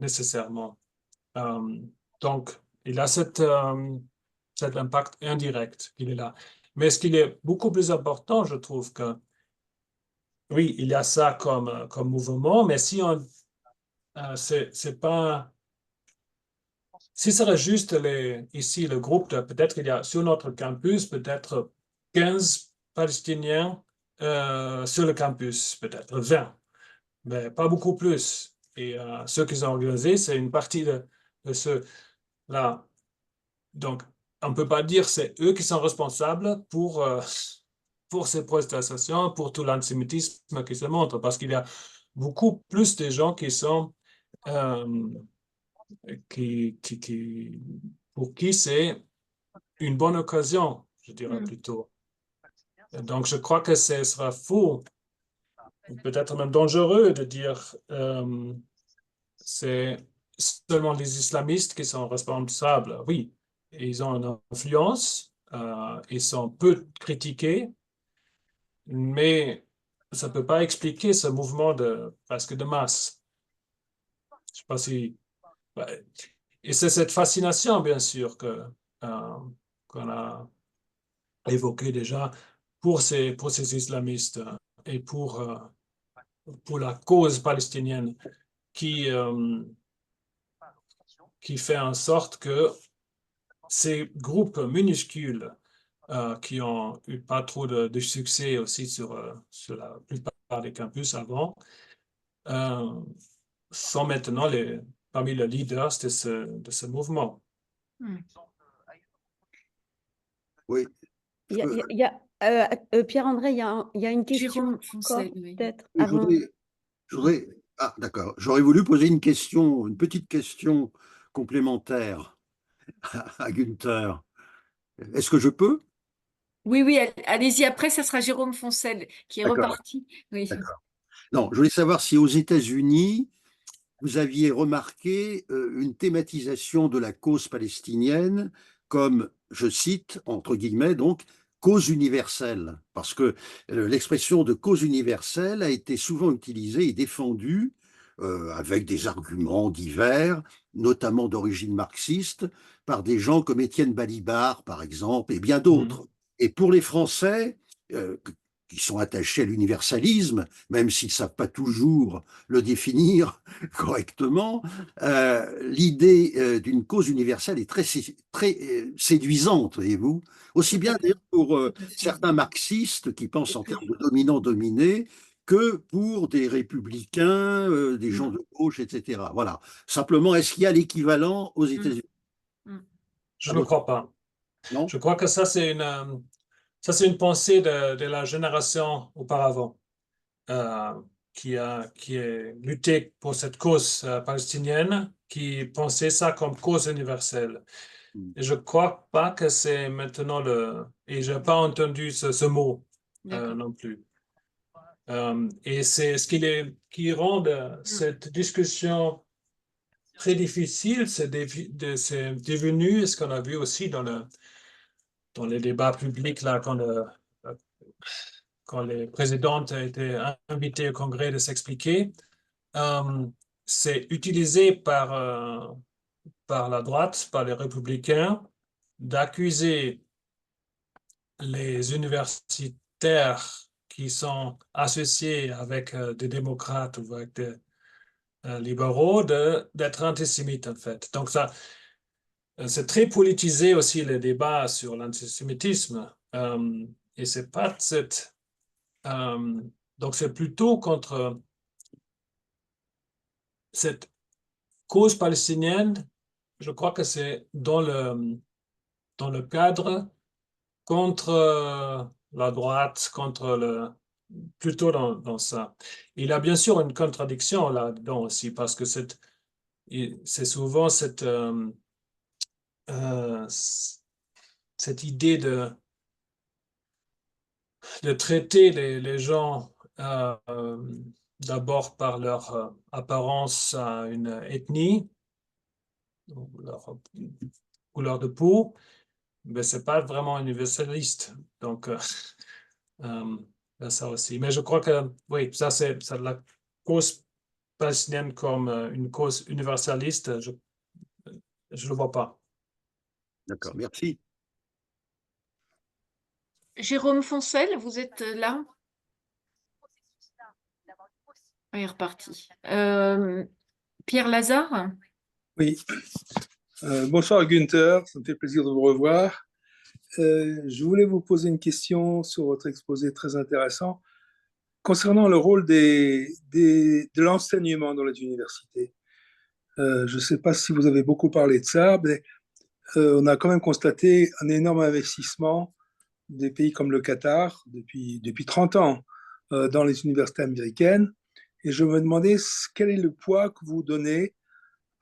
nécessairement. Donc, il a cet impact indirect, il est là. Mais ce qui est beaucoup plus important, je trouve que, oui, il y a ça comme mouvement, mais si c'est pas, si ce serait juste ici le groupe, peut-être il y a sur notre campus, peut-être 15 Palestiniens sur le campus, peut-être 20, mais pas beaucoup plus. Et ceux qui ont organisé, c'est une partie de ceux-là. Donc, on ne peut pas dire que c'est eux qui sont responsables pour ces protestations, pour tout l'antisémitisme qui se montre, parce qu'il y a beaucoup plus de gens qui sont pour qui c'est une bonne occasion, je dirais plutôt. Donc, je crois que ce sera faux, peut-être même dangereux de dire c'est seulement les islamistes qui sont responsables. Oui, ils ont une influence, ils sont peu critiqués, mais ça ne peut pas expliquer ce mouvement presque de masse. Je ne sais pas si... Et c'est cette fascination, bien sûr, qu'on a évoquée déjà pour ces islamistes et pour la cause palestinienne qui fait en sorte que ces groupes minuscules qui ont eu pas trop de succès aussi sur la plupart des campus avant, sont maintenant parmi les leaders de ce mouvement. Oui. Pierre-André, il y a une question Jérôme encore, Foncel, oui. peut-être, Je avant. voudrais, ah, d'accord. J'aurais voulu poser une petite question complémentaire à Günther. Est-ce que je peux? Oui, allez-y. Après, ça sera Jérôme Foncel qui est D'accord, reparti. Oui. d'accord. Non, je voulais savoir si aux États-Unis, vous aviez remarqué une thématisation de la cause palestinienne comme, je cite, entre guillemets, donc, cause universelle. Parce que l'expression de cause universelle a été souvent utilisée et défendue avec des arguments divers, notamment d'origine marxiste, par des gens comme Étienne Balibar, par exemple, et bien d'autres. Et pour les Français, qui sont attachés à l'universalisme, même s'ils ne savent pas toujours le définir correctement, l'idée d'une cause universelle est très séduisante, voyez-vous. Aussi bien d'ailleurs pour certains marxistes qui pensent en termes de dominant-dominé que pour des républicains, des gens de gauche, etc. Voilà. Simplement, est-ce qu'il y a l'équivalent aux États-Unis? Je ne crois pas. Non? Je crois que ça, c'est une pensée de la génération auparavant qui a lutté pour cette cause palestinienne, qui pensait ça comme cause universelle. Et je ne crois pas que c'est maintenant Et je n'ai pas entendu ce mot non plus. Et c'est ce qui rend cette discussion très difficile. C'est devenu ce qu'on a vu aussi dans les débats publics là, quand les présidentes étaient invitées au Congrès de s'expliquer. C'est utilisé par la droite, par les républicains, d'accuser les universitaires qui sont associés avec des démocrates ou avec des libéraux d'être antisémites, en fait. Donc, c'est très politisé aussi le débat sur l'antisémitisme. Et c'est pas donc, c'est plutôt contre cette cause palestinienne, je crois que c'est dans le cadre contre la droite, plutôt dans ça. Il y a bien sûr une contradiction là-dedans aussi, parce que c'est souvent cette idée de traiter les gens d'abord par leur apparence à une ethnie, ou leur couleur de peau, mais c'est pas vraiment universaliste. Donc, ça aussi. Mais je crois que, oui, ça c'est la cause palestinienne comme une cause universaliste, je ne le vois pas. D'accord, merci. Jérôme Foncel, vous êtes là? Il est reparti. Pierre Lazare? Oui. Bonsoir Günther, ça me fait plaisir de vous revoir. Je voulais vous poser une question sur votre exposé très intéressant concernant le rôle de l'enseignement dans les universités. Je ne sais pas si vous avez beaucoup parlé de ça, mais on a quand même constaté un énorme investissement des pays comme le Qatar depuis 30 ans dans les universités américaines. Et je me demandais quel est le poids que vous donnez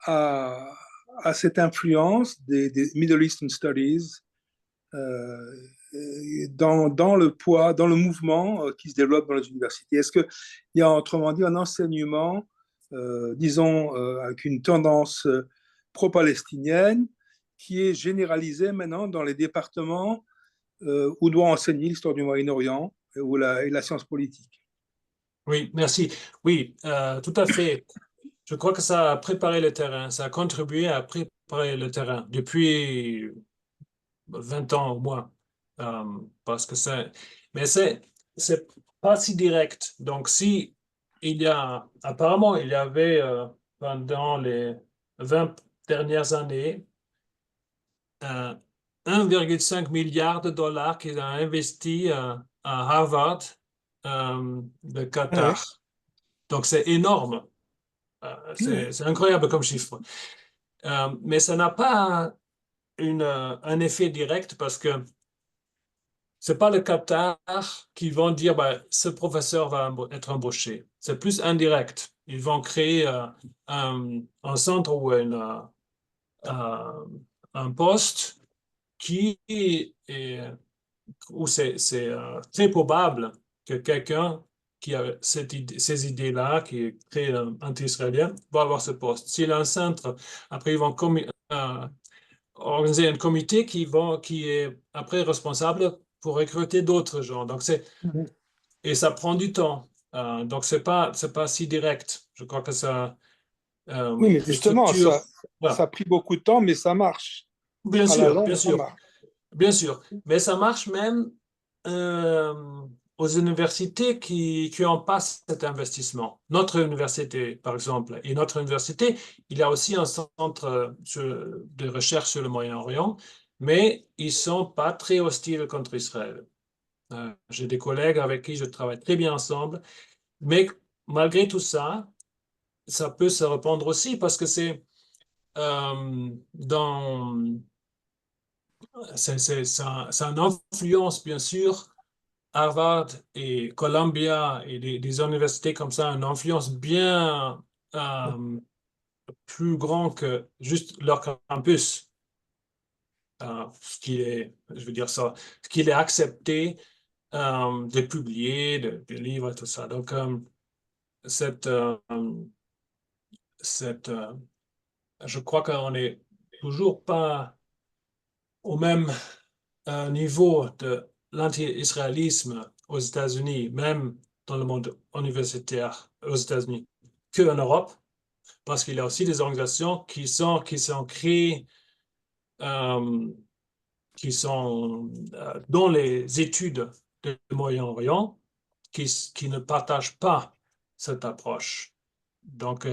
à cette influence des Middle Eastern Studies dans le mouvement qui se développe dans les universités. Est-ce qu'il y a, autrement dit, un enseignement, disons, avec une tendance pro-palestinienne qui est généralisée maintenant dans les départements où doit enseigner l'histoire du Moyen-Orient et la science politique? Oui, merci. Oui, tout à fait. Je crois que ça a préparé le terrain, ça a contribué à préparer le terrain depuis 20 ans au moins. Parce que mais c'est pas si direct. Donc, apparemment, il y avait pendant les 20 dernières années 1,5 milliard de dollars qu'il a investi à Harvard, le Qatar. Ouais. Donc, c'est énorme. C'est incroyable comme chiffre. Mais ça n'a pas un effet direct parce que c'est pas le Qatar qui vont dire bah, ce professeur va être embauché. C'est plus indirect. Ils vont créer un centre ou un poste où c'est très probable que quelqu'un qui a ces idées-là, qui est très anti-israélien, va avoir ce poste. S'il a un centre, après ils vont organiser un comité qui est après responsable pour recruter d'autres gens. Donc et ça prend du temps. Donc c'est pas si direct. Je crois que ça Oui, mais les justement, structures. ça Voilà. a pris beaucoup de temps, mais ça marche. Bien À la sûr, bien longue, ça sûr, marche. bien sûr. Mais ça marche même aux universités qui n'ont pas cet investissement. Notre université, par exemple, et notre université, il y a aussi un centre de recherche sur le Moyen-Orient, mais ils ne sont pas très hostiles contre Israël. J'ai des collègues avec qui je travaille très bien ensemble, mais malgré tout ça, ça peut se répandre aussi parce que ça influence bien sûr Harvard et Columbia et des universités comme ça, une influence bien plus grande que juste leur campus. Je veux dire ça, ce qui est accepté de publier, de livres, tout ça. Donc, cette, euh, je crois qu'on n'est toujours pas au même niveau de l'anti-israélisme aux États-Unis, même dans le monde universitaire aux États-Unis, qu'en Europe, parce qu'il y a aussi des organisations qui sont créées, qui sont dans les études du Moyen-Orient, qui ne partagent pas cette approche. Donc,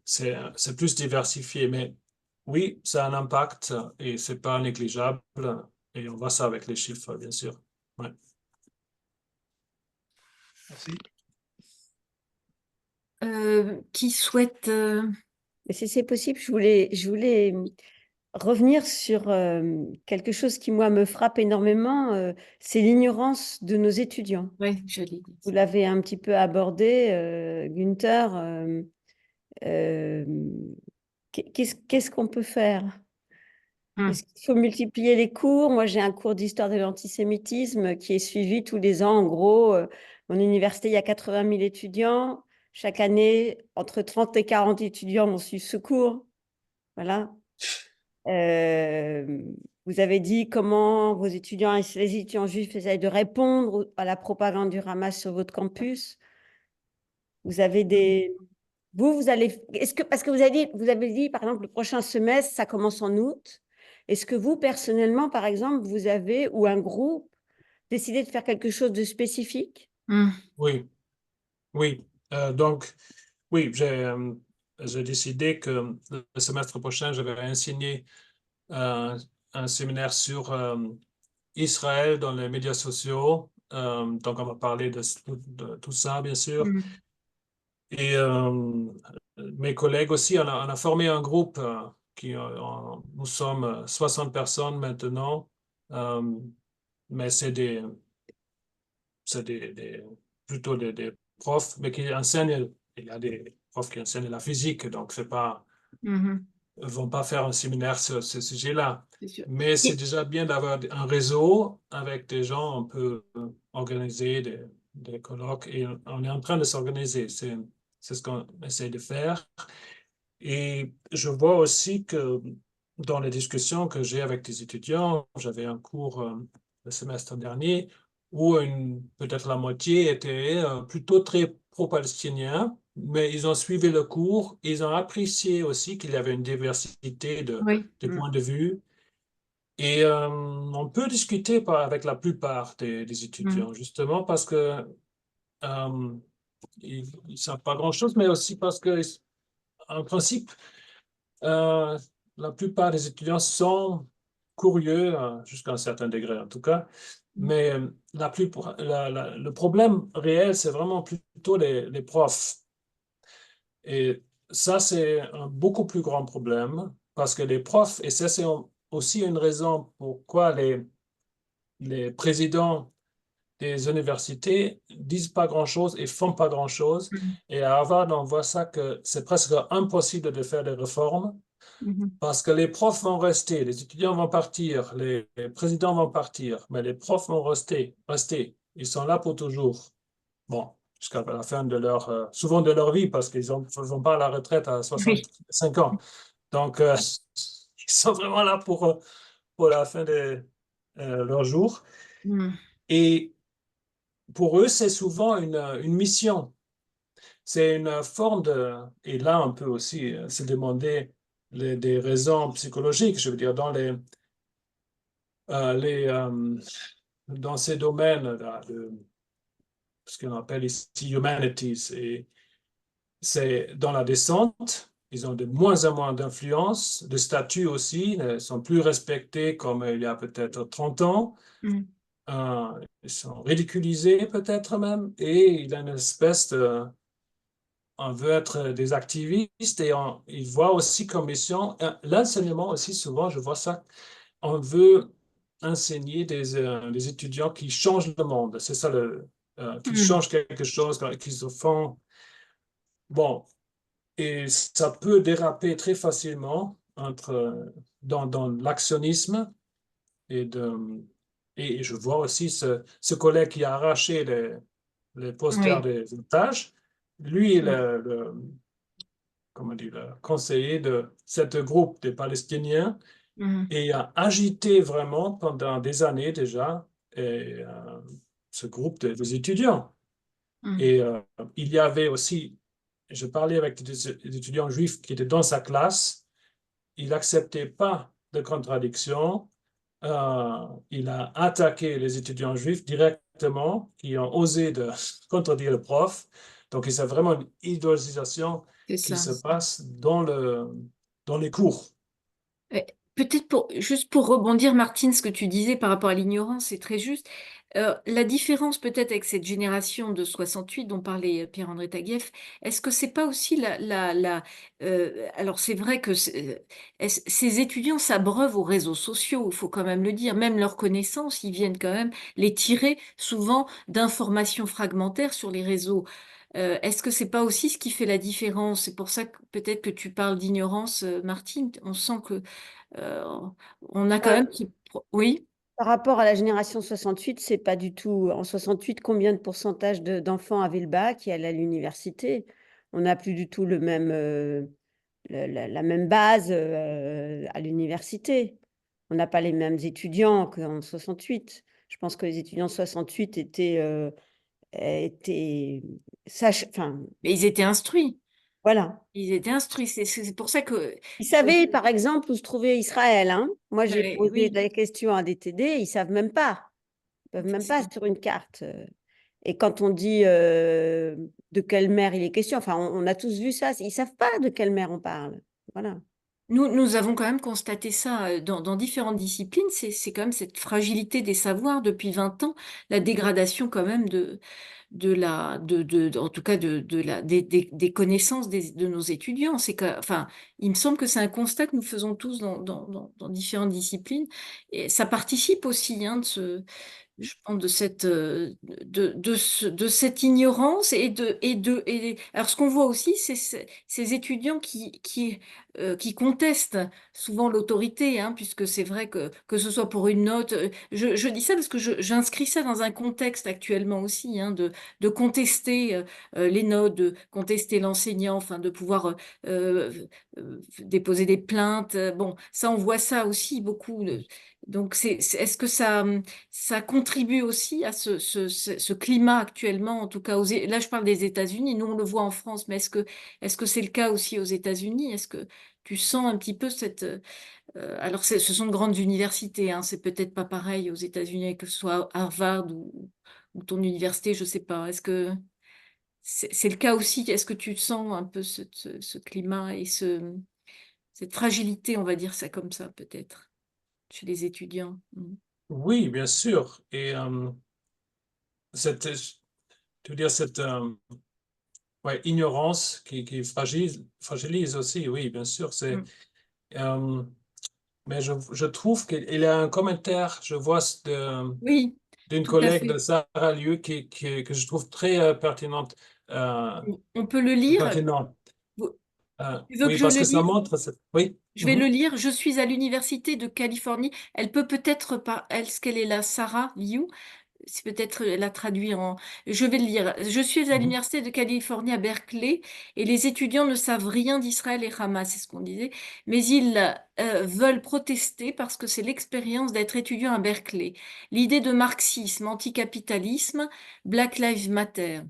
c'est plus diversifié, mais oui, ça a un impact et c'est pas négligeable. Et on voit ça avec les chiffres, bien sûr. Ouais. Merci. Qui souhaite Et si c'est possible, je voulais revenir sur quelque chose qui, moi, me frappe énormément, c'est l'ignorance de nos étudiants. Oui, je l'ai dit. Vous l'avez un petit peu abordé, Günther. Euh, qu'est-ce qu'on peut faire? Est-ce qu'il faut multiplier les cours? Moi, j'ai un cours d'histoire de l'antisémitisme qui est suivi tous les ans. En gros, mon université, il y a 80 000 étudiants. Chaque année, entre 30 et 40 étudiants vont suivre ce cours. Voilà. Vous avez dit comment vos étudiants et les étudiants juifs essayent de répondre à la propagande du Hamas sur votre campus. Vous avez des... vous allez... Est-ce que, parce que vous avez dit, par exemple, le prochain semestre, ça commence en août. Est-ce que vous, personnellement, par exemple, vous avez, ou un groupe, décidé de faire quelque chose de spécifique? Oui, oui. Donc, oui, j'ai décidé que le semestre prochain, je vais enseigner un séminaire sur Israël dans les médias sociaux. Donc, on va parler de tout ça, bien sûr. Et mes collègues aussi, on a formé un groupe nous sommes 60 personnes maintenant, mais plutôt des profs, mais qui enseignent. Il y a des profs qui enseignent la physique, donc c'est pas, vont pas faire un séminaire sur ce sujet-là. C'est sûr. Mais c'est déjà bien d'avoir un réseau avec des gens, on peut organiser des colloques et on est en train de s'organiser. C'est ce qu'on essaie de faire. Et je vois aussi que dans les discussions que j'ai avec des étudiants, j'avais un cours le semestre dernier où peut-être la moitié était plutôt très pro-palestinien, mais ils ont suivi le cours, ils ont apprécié aussi qu'il y avait une diversité de points de vue. Et on peut discuter avec la plupart des étudiants, justement parce que ils ne savent pas grand-chose, mais aussi parce que, en principe, la plupart des étudiants sont curieux, jusqu'à un certain degré en tout cas, mais le problème réel, c'est vraiment plutôt les profs. Et ça, c'est un beaucoup plus grand problème parce que les profs, et ça, c'est aussi une raison pourquoi les présidents des universités disent pas grand-chose et font pas grand-chose. Et à Harvard, on voit ça que c'est presque impossible de faire des réformes parce que les profs vont rester, les étudiants vont partir, les présidents vont partir, mais les profs vont rester. Ils sont là pour toujours. Bon, jusqu'à la fin souvent de leur vie, parce qu'ils ne vont pas à la retraite à 65 ans. Donc, ils sont vraiment là pour la fin de leur jour. Et pour eux, c'est souvent une mission. C'est une forme et là, on peut aussi se demander des raisons psychologiques. Je veux dire, dans ces domaines-là, ce qu'on appelle ici humanities, et c'est dans la descente, ils ont de moins en moins d'influence, de statut aussi, ils sont plus respectés comme il y a peut-être 30 ans. Ils sont ridiculisés peut-être même, et il y a une espèce on veut être des activistes et ils voient aussi comme mission, l'enseignement aussi souvent, je vois ça, on veut enseigner des étudiants qui changent le monde, c'est ça, qui changent quelque chose, qui se font, bon, et ça peut déraper très facilement dans l'actionnisme et je vois aussi ce collègue qui a arraché les posters des otages. Lui, il est comment dire, le conseiller de ce groupe des Palestiniens et a agité vraiment pendant des années déjà ce groupe des étudiants. Et il y avait aussi, je parlais avec des étudiants juifs qui étaient dans sa classe, il n'acceptait pas de contradiction. Il a attaqué les étudiants juifs directement, qui ont osé de contredire le prof. Donc, c'est vraiment une idéalisation qui se passe dans les cours. Peut-être juste pour rebondir, Martine, ce que tu disais par rapport à l'ignorance, c'est très juste. La différence peut-être avec cette génération de 68 dont parlait Pierre-André Taguieff, est-ce que c'est pas aussi alors c'est vrai que ces étudiants s'abreuvent aux réseaux sociaux, il faut quand même le dire, même leurs connaissances, ils viennent quand même les tirer souvent d'informations fragmentaires sur les réseaux. Est-ce que c'est pas aussi ce qui fait la différence? C'est pour ça que peut-être que tu parles d'ignorance, Martine. On sent que euh, on a quand même Oui. Par rapport à la génération 68, c'est pas du tout. En 68, combien de pourcentage d'enfants avaient le bac et allaient à l'université? On n'a plus du tout le même, la même base à l'université. On n'a pas les mêmes étudiants qu'en 68. Je pense que les étudiants 68 étaient enfin, Mais ils étaient instruits. voilà. Ils étaient instruits. C'est pour ça que. Ils savaient, par exemple, où se trouvait Israël, hein. Moi, j'ai posé Oui, la question à des TD, ils savent même pas. Ils peuvent même pas sur une carte. Et quand on dit de quelle mer il est question, enfin, on a tous vu ça. Ils savent pas de quelle mer on parle. Voilà. nous avons quand même constaté ça dans différentes disciplines. C'est quand même cette fragilité des savoirs depuis 20 ans, la dégradation quand même en tout cas des connaissances de nos étudiants. Enfin, il me semble que c'est un constat que nous faisons tous dans différentes disciplines. Et ça participe aussi je pense de cette ignorance alors ce qu'on voit aussi, c'est ces étudiants qui contestent souvent l'autorité, hein, puisque c'est vrai que ce soit pour une note, je dis ça parce que j'inscris ça dans un contexte actuellement aussi, hein, de contester les notes, de contester l'enseignant, enfin de pouvoir déposer des plaintes. Bon, ça on voit ça aussi beaucoup. Donc est-ce que ça contribue aussi à ce climat actuellement, en tout cas là je parle des États-Unis, nous on le voit en France, mais est-ce que c'est le cas aussi aux États-Unis? Est-ce que tu sens un petit peu alors ce sont de grandes universités, hein, c'est peut-être pas pareil aux États-Unis que ce soit Harvard ou ton université, je sais pas. Est-ce que c'est le cas aussi? Est-ce que tu sens un peu ce climat et cette fragilité, on va dire ça comme ça, peut-être, chez les étudiants? Oui, bien sûr. Et tu veux dire, cette ouais, ignorance qui fragilise aussi, oui, bien sûr. Mm. Mais je trouve qu'il y a un commentaire, je vois, Oui, d'une tout à collègue de fait. Sarah Lieu que je trouve très pertinente. On peut le lire. Pertinente. Vous- Tu veux que Oui, je parce le que ça lise? montre. Oui. Je vais le lire. Je suis à l'Université de Californie. Elle peut peut-être pas, est-ce qu'elle est là, Sarah Liu? C'est peut-être elle a traduit en. Je vais le lire. Je suis à Mhm. l'Université de Californie à Berkeley et les étudiants ne savent rien d'Israël et Hamas, c'est ce qu'on disait, mais ils veulent protester parce que c'est l'expérience d'être étudiant à Berkeley. L'idée de marxisme, anticapitalisme, Black Lives Matter.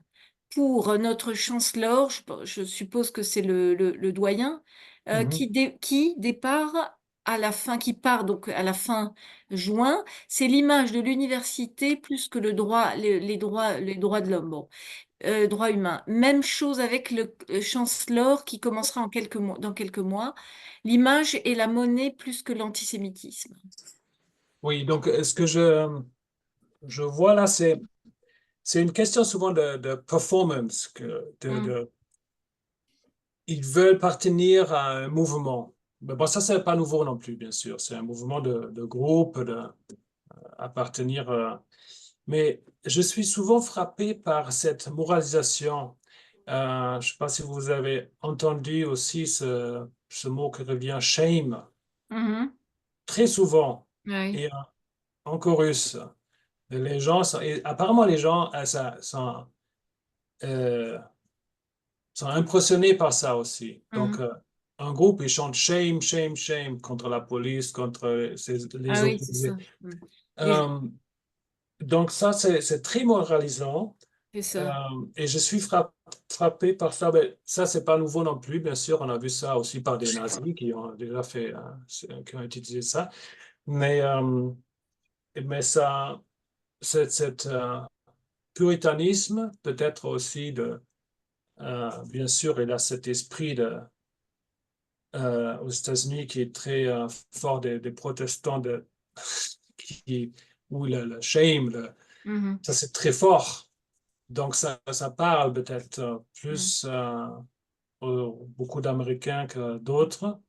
Pour notre chancellor, je suppose que c'est le doyen, Mhm. qui départ à la fin, qui part donc à la fin juin, c'est l'image de l'université plus que le droit, les droits de l'homme, bon, droits humains. Même chose avec le chancellor qui commencera en quelques mois, dans quelques mois. L'image est la monnaie plus que l'antisémitisme. Oui, donc ce que je vois là, c'est une question souvent de performance, Mm. ils veulent appartenir à un mouvement. Mais bon, ça, c'est pas nouveau non plus, bien sûr. C'est un mouvement de groupe, appartenir. Mais je suis souvent frappé par cette moralisation. Je ne sais pas si vous avez entendu aussi ce mot qui revient, shame, Mhm. très souvent, Oui. et en chorus. Les gens et apparemment, les gens euh, sont impressionnés par ça aussi. Donc, Mhm. un groupe, ils chantent shame, shame, shame contre la police, contre les Ah oui, c'est ça. opposés. Mm. Les- Euh, donc, ça, c'est très moralisant. C'est Euh, ça. et je suis frappé par ça. Mais ça, c'est pas nouveau non plus, bien sûr. On a vu ça aussi par des nazis qui ont déjà fait, qui ont utilisé ça. Mais ça, cet puritanisme, peut-être aussi bien sûr, il a cet esprit aux États-Unis qui est très fort des protestants où le shame, Mhm. Ça, c'est très fort. Donc, ça parle peut-être plus beaucoup d'Américains que d'autres.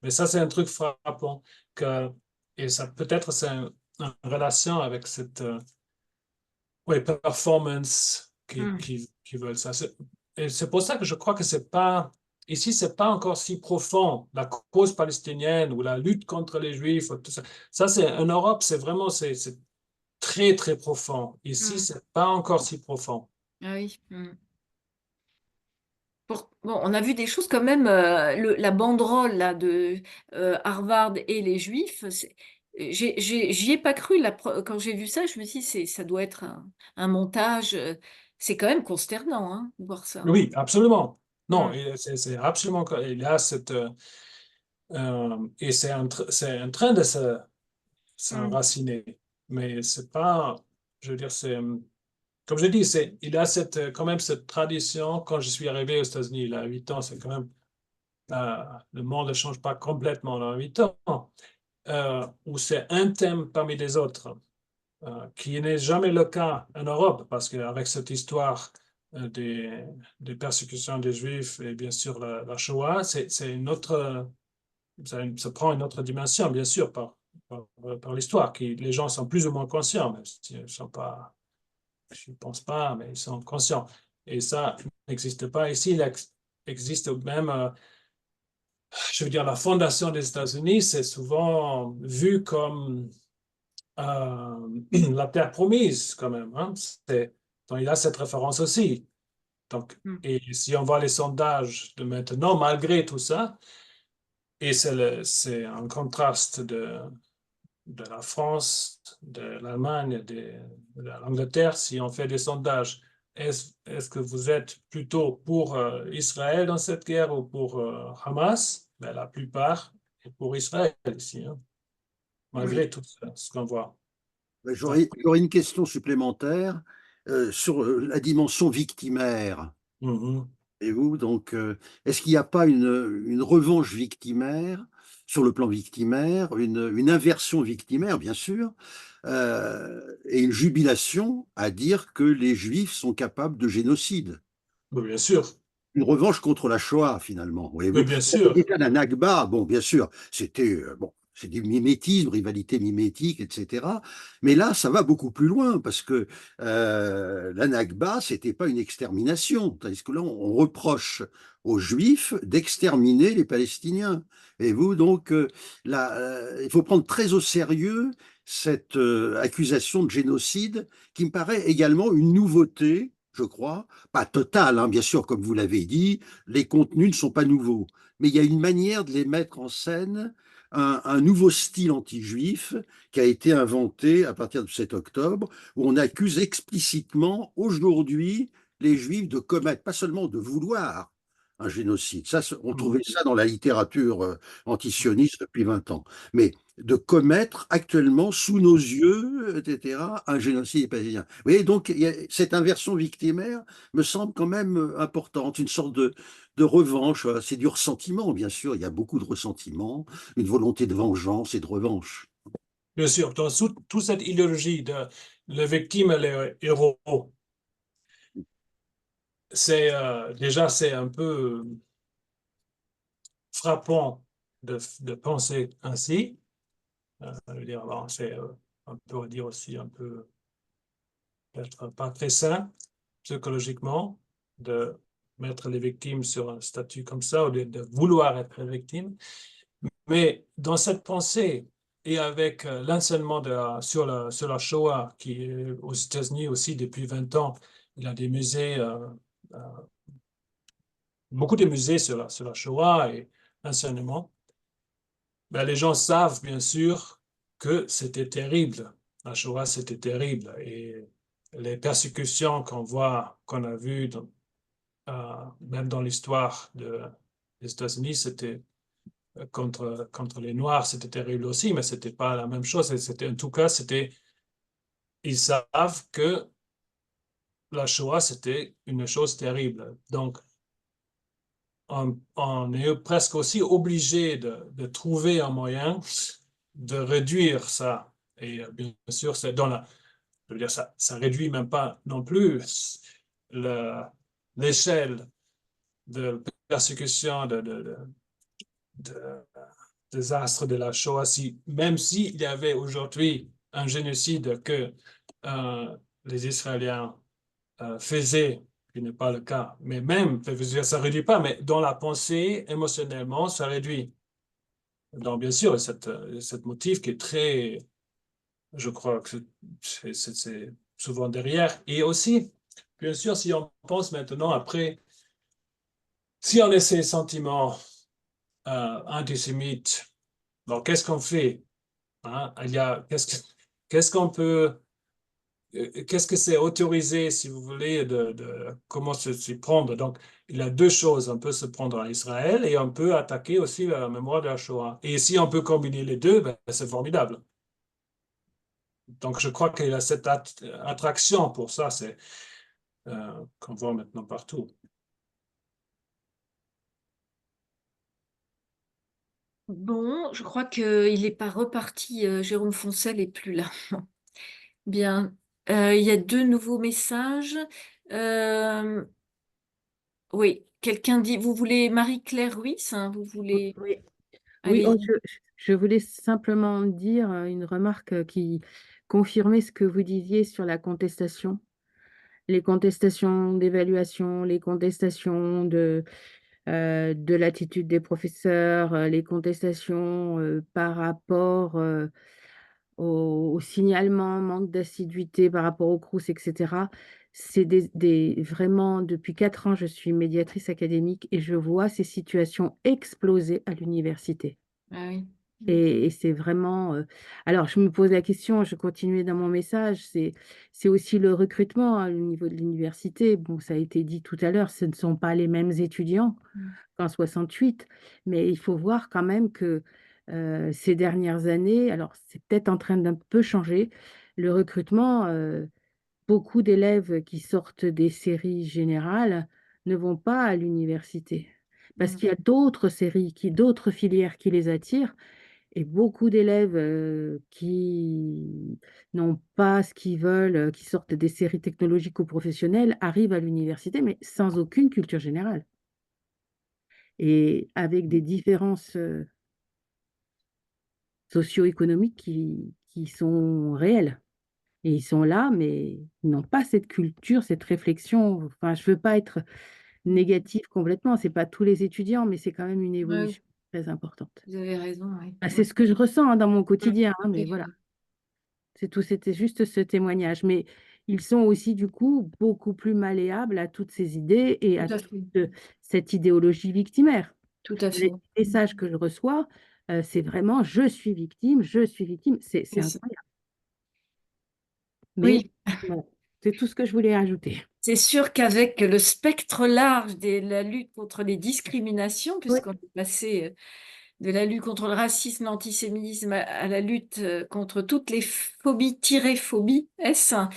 Mais ça, c'est un truc frappant. Et ça, peut-être, c'est en relation avec cette performance Mhm. qui veulent ça. Et c'est pour ça que je crois que c'est pas, ici, c'est pas encore si profond, la cause palestinienne ou la lutte contre les Juifs, tout ça. Ça, c'est, en Europe, c'est vraiment, c'est très, très profond. Ici, Mhm. c'est pas encore si profond. Ah oui. Mhm. Bon, on a vu des choses quand même, la banderole là, de Harvard et les Juifs, j'y ai pas cru quand j'ai vu ça, je me suis dit, ça doit être un montage, c'est quand même consternant hein, de voir ça. Oui, absolument. Non, Mm, et c'est absolument, il y a cette, et c'est en train de mm, s'enraciner. Mais c'est pas, je veux dire, c'est, comme je dis, il a quand même cette tradition. Quand je suis arrivé aux États-Unis, il a 8 ans, c'est quand même, le monde ne change pas complètement en 8 ans, où c'est un thème parmi les autres, qui n'est jamais le cas en Europe, parce qu'avec cette histoire des persécutions des Juifs et bien sûr la Shoah, c'est une autre, ça prend une autre dimension, bien sûr, par l'histoire, qui les gens sont plus ou moins conscients, même s'ils ne sont pas, je ne pense pas, mais ils sont conscients. Et ça n'existe pas ici. Il existe même, je veux dire, la fondation des États-Unis, c'est souvent vu comme la terre promise, quand même. Hein. Donc, il y a cette référence aussi. Donc, mm. et si on voit les sondages de maintenant, malgré tout ça, et c'est un contraste de la France, de l'Allemagne, de l'Angleterre, si on fait des sondages, est-ce que vous êtes plutôt pour Israël dans cette guerre ou pour Hamas? Ben, la plupart est pour Israël ici, hein, Oui. malgré tout ça, ce qu'on voit. Ben, Donc, j'aurais une question supplémentaire sur la dimension victimaire. mhm. Et vous, donc, est-ce qu'il n'y a pas une revanche victimaire sur le plan victimaire, une inversion victimaire, bien sûr, et une jubilation à dire que les Juifs sont capables de génocide? Oui, bien sûr. Une revanche contre la Shoah, finalement, Oui, voyez-vous. bien sûr. Déjà, la Nakba, bon, bien sûr, c'était bon, c'est du mimétisme, rivalité mimétique, etc. Mais là, ça va beaucoup plus loin parce que la Nakba, c'était pas une extermination. Tandis que là, on reproche aux Juifs d'exterminer les Palestiniens. Et vous, donc, là, il faut prendre très au sérieux cette accusation de génocide qui me paraît également une nouveauté, je crois, pas totale, hein, bien sûr, comme vous l'avez dit, les contenus ne sont pas nouveaux, mais il y a une manière de les mettre en scène, un nouveau style anti-juif qui a été inventé à partir du 7 octobre, où on accuse explicitement aujourd'hui les juifs de commettre, pas seulement de vouloir un génocide, ça, on trouvait ça dans la littérature antisioniste depuis 20 ans, mais de commettre actuellement sous nos yeux, etc., un génocide palestinien. Vous voyez, donc cette inversion victimaire me semble quand même importante, une sorte de revanche. Voilà. C'est du ressentiment, bien sûr, il y a beaucoup de ressentiment, une volonté de vengeance et de revanche. Bien sûr. Dans toute cette idéologie de la victime et le héros, déjà, c'est un peu frappant de penser ainsi. Je veux dire, bon, c'est on peut dire aussi un peu peut-être pas très sain psychologiquement de mettre les victimes sur un statut comme ça ou de vouloir être victime. Mais dans cette pensée et avec l'enseignement sur la Shoah qui est aux États-Unis aussi depuis 20 ans, il y a des musées, euh, beaucoup de musées sur la Shoah et l'enseignement. Ben, les gens savent bien sûr que c'était terrible. La Shoah, c'était terrible. Et les persécutions qu'on voit, qu'on a vues, même dans l'histoire des États-Unis, c'était contre les Noirs, c'était terrible aussi, mais c'était pas la même chose. En tout cas, ils savent que la Shoah, c'était une chose terrible. Donc, on est presque aussi obligé de trouver un moyen de réduire ça. Et bien sûr, c'est dans Je veux dire, ça réduit même pas non plus l'échelle de persécution, de désastre de la Shoah, même s'il y avait aujourd'hui un génocide que les Israéliens faisaient, ce qui n'est pas le cas, mais même, ça ne réduit pas, mais dans la pensée, émotionnellement, ça réduit. Donc, bien sûr, cette motif qui est très, je crois que c'est souvent derrière. Et aussi, bien sûr, si on pense maintenant après, si on a ces sentiments antisémites, donc qu'est-ce qu'on fait? Hein? Qu'est-ce qu'on peut, qu'est-ce que c'est autorisé, si vous voulez, comment s'y prendre? Donc, il y a deux choses. On peut se prendre à Israël et on peut attaquer aussi la mémoire de la Shoah. Et si on peut combiner les deux, ben, c'est formidable. Donc, je crois qu'il y a cette attraction pour ça, c'est qu'on voit maintenant partout. Bon, je crois qu'il n'est pas reparti. Jérôme Foncel n'est plus là. Bien. Il y a deux nouveaux messages. Oui, quelqu'un dit, vous voulez Marie-Claire Ruiz, hein, vous voulez... Oui, oui, Allez. je voulais simplement dire une remarque qui confirmait ce que vous disiez sur la contestation. Les contestations d'évaluation, les contestations de l'attitude des professeurs, les contestations par rapport au signalement, manque d'assiduité par rapport au Crous, etc. C'est vraiment, depuis 4 ans, je suis médiatrice académique et je vois ces situations exploser à l'université. Ah oui. Et c'est vraiment... alors, je me pose la question, je continuais dans mon message, c'est aussi le recrutement au niveau de l'université. Bon, ça a été dit tout à l'heure, ce ne sont pas les mêmes étudiants qu'en 68, mais il faut voir quand même que ces dernières années, alors c'est peut-être en train d'un peu changer, le recrutement, beaucoup d'élèves qui sortent des séries générales ne vont pas à l'université parce qu'il y a d'autres séries, d'autres filières qui les attirent. Et beaucoup d'élèves qui n'ont pas ce qu'ils veulent, qui sortent des séries technologiques ou professionnelles, arrivent à l'université, mais sans aucune culture générale. Et avec des différences socio-économiques qui sont réelles. Et ils sont là, mais ils n'ont pas cette culture, cette réflexion. Enfin, je ne veux pas être négative complètement, ce n'est pas tous les étudiants, mais c'est quand même une évolution très importante. Vous avez raison, oui. Ah, c'est ce que je ressens hein, dans mon quotidien, hein, mais voilà. C'est tout, c'était juste ce témoignage. Mais ils sont aussi, du coup, beaucoup plus malléables à toutes ces idées et Tout à à toute fait. cette idéologie victimaire. Tout à fait. Les messages que je reçois, c'est vraiment je suis victime, c'est C'est ça. incroyable. Mais Oui, voilà, c'est tout ce que je voulais ajouter. c'est sûr qu'avec le spectre large de la lutte contre les discriminations, Oui, puisqu'on est passé de la lutte contre le racisme, l'antisémitisme à la lutte contre toutes les phobies, ça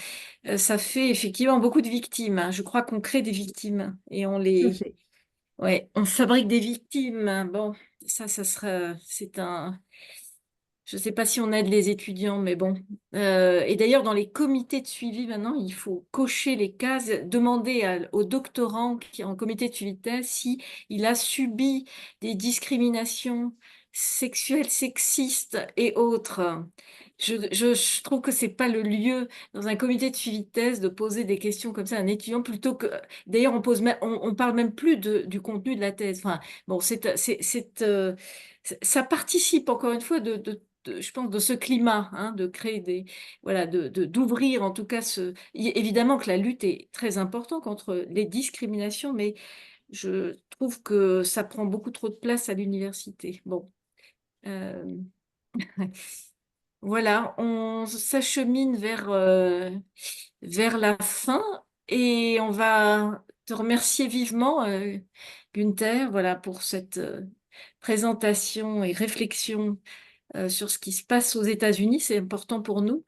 fait effectivement beaucoup de victimes, hein. Je crois qu'on crée des victimes et on tout à les... fait. Ouais, on fabrique des victimes. Bon, ça sera... C'est un... Je ne sais pas si on aide les étudiants, mais bon. Et d'ailleurs, dans les comités de suivi, maintenant, il faut cocher les cases, demander au doctorant qui est en comité de suivi de thèse si il a subi des discriminations sexistes et autres. Je trouve que c'est pas le lieu, dans un comité de suivi de thèse, de poser des questions comme ça à un étudiant, plutôt que... D'ailleurs, on parle même plus du contenu de la thèse. Enfin, bon, ça participe, encore une fois, je pense, de ce climat, hein, de créer des, voilà, d'ouvrir en tout cas évidemment que la lutte est très importante contre les discriminations, mais je trouve que ça prend beaucoup trop de place à l'université. Bon, euh, voilà, on s'achemine vers la fin et on va te remercier vivement, Gunther, voilà, pour cette présentation et réflexion sur ce qui se passe aux États-Unis. C'est important pour nous.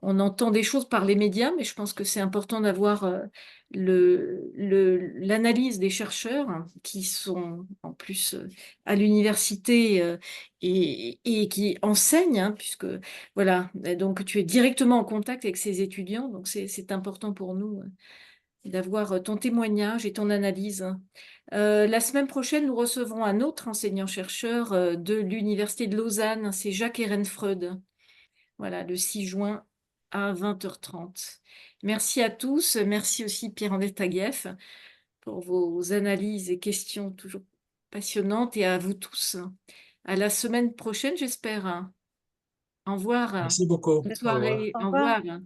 On entend des choses par les médias, mais je pense que c'est important d'avoir l'analyse des chercheurs, hein, qui sont en plus à l'université et qui enseignent, hein, puisque voilà, et donc tu es directement en contact avec ces étudiants, donc c'est important pour nous d'avoir ton témoignage et ton analyse. La semaine prochaine, nous recevrons un autre enseignant-chercheur de l'Université de Lausanne, c'est Jacques Ehrenfreud. Voilà, le 6 juin à 20h30. Merci à tous. Merci aussi Pierre-André Taguieff pour vos analyses et questions toujours passionnantes, et à vous tous. À la semaine prochaine, j'espère. Au revoir. Merci beaucoup. Bonne Au revoir. soirée. Au Au revoir. revoir.